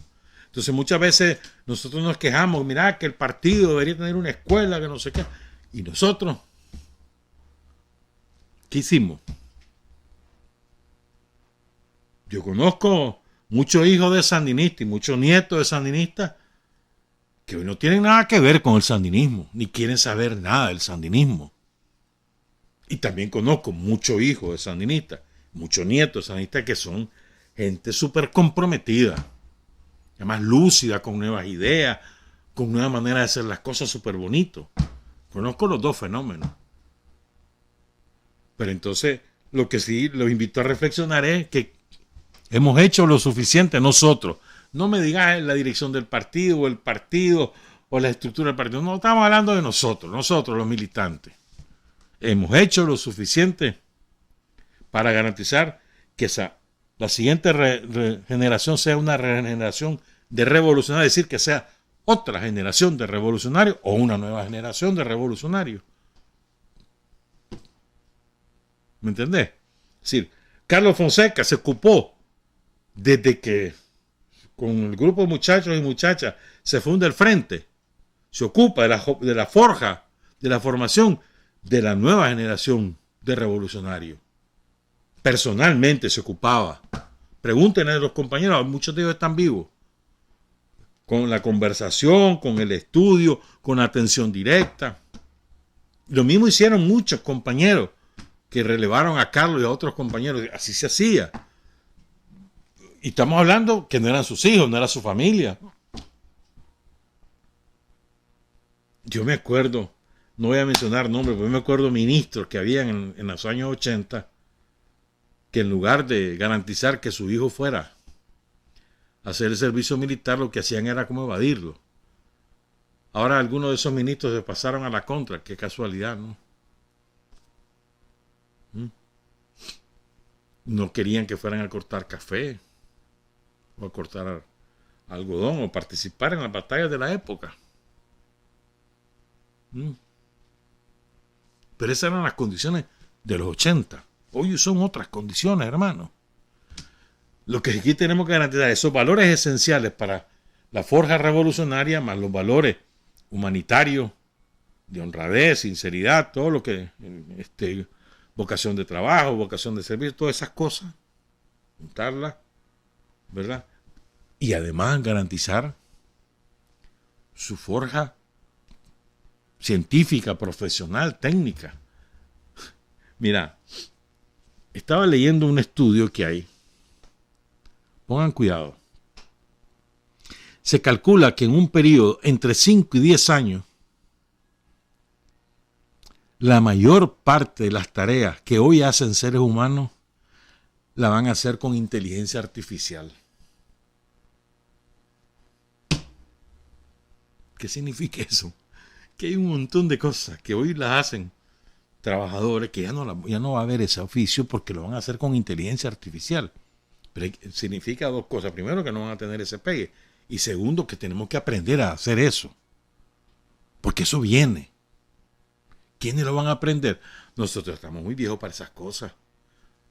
Entonces muchas veces nosotros nos quejamos, mirá que el partido debería tener una escuela, que no sé qué. Y nosotros, ¿qué hicimos? Yo conozco muchos hijos de sandinistas y muchos nietos de sandinistas que hoy no tienen nada que ver con el sandinismo, ni quieren saber nada del sandinismo. Y también conozco muchos hijos de sandinistas, muchos nietos de sandinistas que son gente súper comprometida, además lúcida, con nuevas ideas, con nueva manera de hacer las cosas súper bonito. Conozco los dos fenómenos. Pero entonces, lo que sí los invito a reflexionar es que hemos hecho lo suficiente nosotros. No me digas la dirección del partido o la estructura del partido. No, estamos hablando de nosotros los militantes. hemos hecho lo suficiente para garantizar que la siguiente generación sea una generación de revolucionarios, es decir, que sea otra generación de revolucionarios o una nueva generación de revolucionarios? ¿Me entendés? Es decir, Carlos Fonseca se ocupó desde que con el grupo de muchachos y muchachas se funda el Frente, se ocupa de la forja, de la formación de la nueva generación de revolucionarios. Personalmente se ocupaba. Pregúntenle a los compañeros, muchos de ellos están vivos. Con la conversación, con el estudio, con la atención directa. Lo mismo hicieron muchos compañeros que relevaron a Carlos y a otros compañeros. Así se hacía. Y estamos hablando que no eran sus hijos, no era su familia. Yo me acuerdo, no voy a mencionar nombres, pero me acuerdo ministros que habían en los años 80 que en lugar de garantizar que su hijo fuera a hacer el servicio militar, lo que hacían era como evadirlo. Ahora algunos de esos ministros se pasaron a la contra. Qué casualidad, ¿no? No querían que fueran a cortar café o a cortar algodón o participar en las batallas de la época. Pero esas eran las condiciones de los 80. Hoy son otras condiciones, hermano. Lo que aquí tenemos que garantizar esos valores esenciales para la forja revolucionaria, más los valores humanitarios, de honradez, sinceridad, todo lo que vocación de trabajo, vocación de servicio, todas esas cosas, juntarlas, ¿verdad? Y además garantizar su forja científica, profesional, técnica. Mira, estaba leyendo un estudio que hay. Pongan cuidado. Se calcula que en un periodo entre 5 y 10 años, la mayor parte de las tareas que hoy hacen seres humanos la van a hacer con inteligencia artificial. ¿Qué significa eso? Que hay un montón de cosas que hoy las hacen trabajadores que ya no va a haber ese oficio porque lo van a hacer con inteligencia artificial. Pero significa dos cosas. Primero, que no van a tener ese pegue. Y segundo, que tenemos que aprender a hacer eso. Porque eso viene. ¿Quiénes lo van a aprender? Nosotros estamos muy viejos para esas cosas.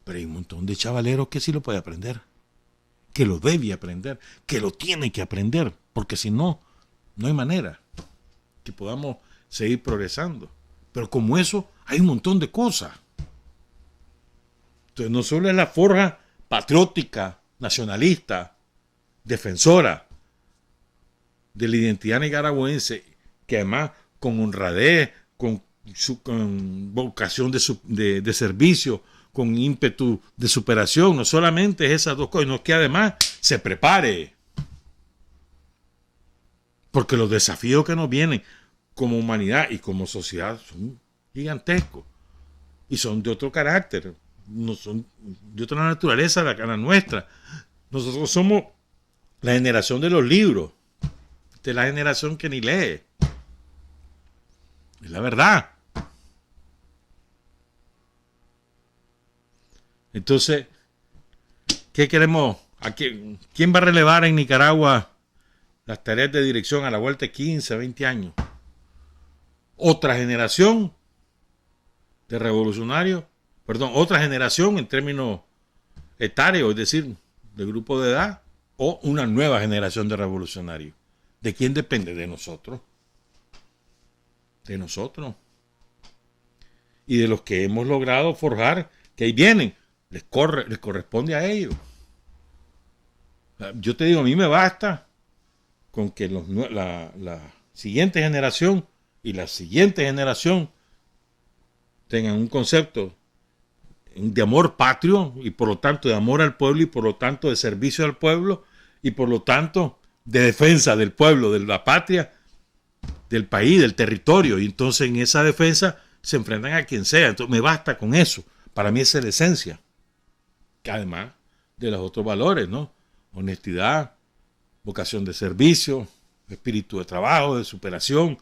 Pero hay un montón de chavaleros que sí lo puede aprender. Que lo debe aprender. Que lo tiene que aprender. Porque si no, no hay manera que podamos seguir progresando. Pero como eso, hay un montón de cosas. Entonces, no solo es la forja patriótica, nacionalista, defensora de la identidad nicaragüense, que además con honradez, con vocación de servicio, con ímpetu de superación, no solamente es esas dos cosas, sino que además se prepare. Porque los desafíos que nos vienen como humanidad y como sociedad son gigantescos y son de otro carácter, no son de otra naturaleza a la nuestra. Nosotros somos la generación de los libros, de la generación que ni lee. Es la verdad. Entonces, ¿qué queremos? ¿Quién va a relevar en Nicaragua las tareas de dirección a la vuelta de 15, 20 años? Otra generación de revolucionarios, otra generación en términos etarios, es decir, de grupo de edad, o una nueva generación de revolucionarios. ¿De quién depende? De nosotros. De nosotros. Y de los que hemos logrado forjar, que ahí vienen, les corresponde a ellos. Yo te digo, a mí me basta con que la siguiente generación y la siguiente generación tengan un concepto de amor patrio y por lo tanto de amor al pueblo y por lo tanto de servicio al pueblo y por lo tanto de defensa del pueblo, de la patria, del país, del territorio. Y entonces en esa defensa se enfrentan a quien sea. Entonces me basta con eso. Para mí esa es la esencia. Que además de los otros valores, ¿no? Honestidad, vocación de servicio, espíritu de trabajo, de superación.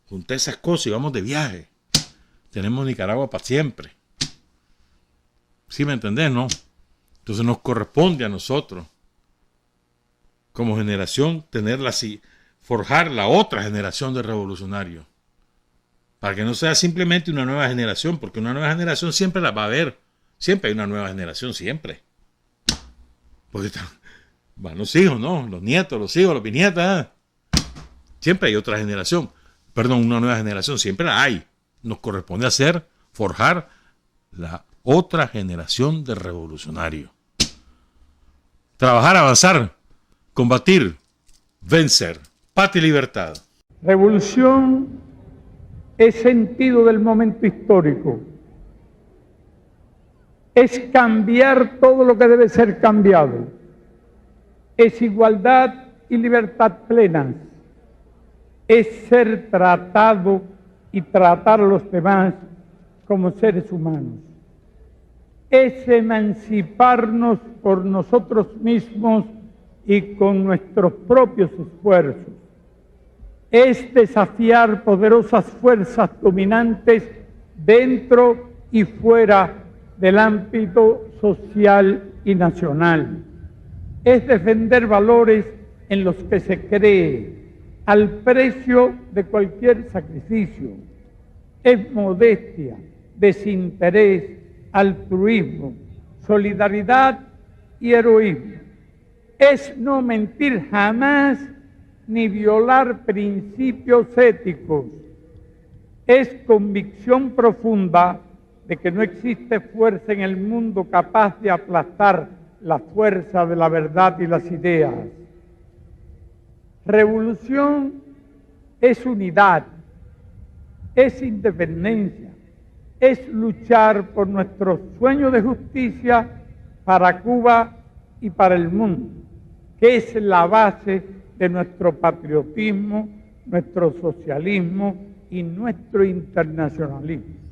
Junté esas cosas y vamos de viaje. tenemos Nicaragua para siempre. ¿Sí me entendés, no? Entonces nos corresponde a nosotros, como generación, tenerla así, forjar la otra generación de revolucionarios. Para que no sea simplemente una nueva generación, porque una nueva generación siempre la va a haber. Siempre hay una nueva generación, siempre. Porque van los hijos, ¿no? Los nietos, los hijos, los bisnietas. Siempre hay otra generación. Perdón, una nueva generación, siempre la hay. Nos corresponde hacer, forjar la otra generación de revolucionarios. Trabajar, avanzar, combatir, vencer. Patria y libertad. Revolución es sentido del momento histórico. Es cambiar todo lo que debe ser cambiado. Es igualdad y libertad plenas. Es ser tratado y tratar a los demás como seres humanos. Es emanciparnos por nosotros mismos y con nuestros propios esfuerzos. Es desafiar poderosas fuerzas dominantes dentro y fuera del ámbito social y nacional. Es defender valores en los que se cree, al precio de cualquier sacrificio. Es modestia, desinterés, altruismo, solidaridad y heroísmo. Es no mentir jamás ni violar principios éticos. Es convicción profunda de que no existe fuerza en el mundo capaz de aplastar la fuerza de la verdad y las ideas. Revolución es unidad, es independencia, es luchar por nuestro sueño de justicia para Cuba y para el mundo, que es la base de nuestro patriotismo, nuestro socialismo y nuestro internacionalismo.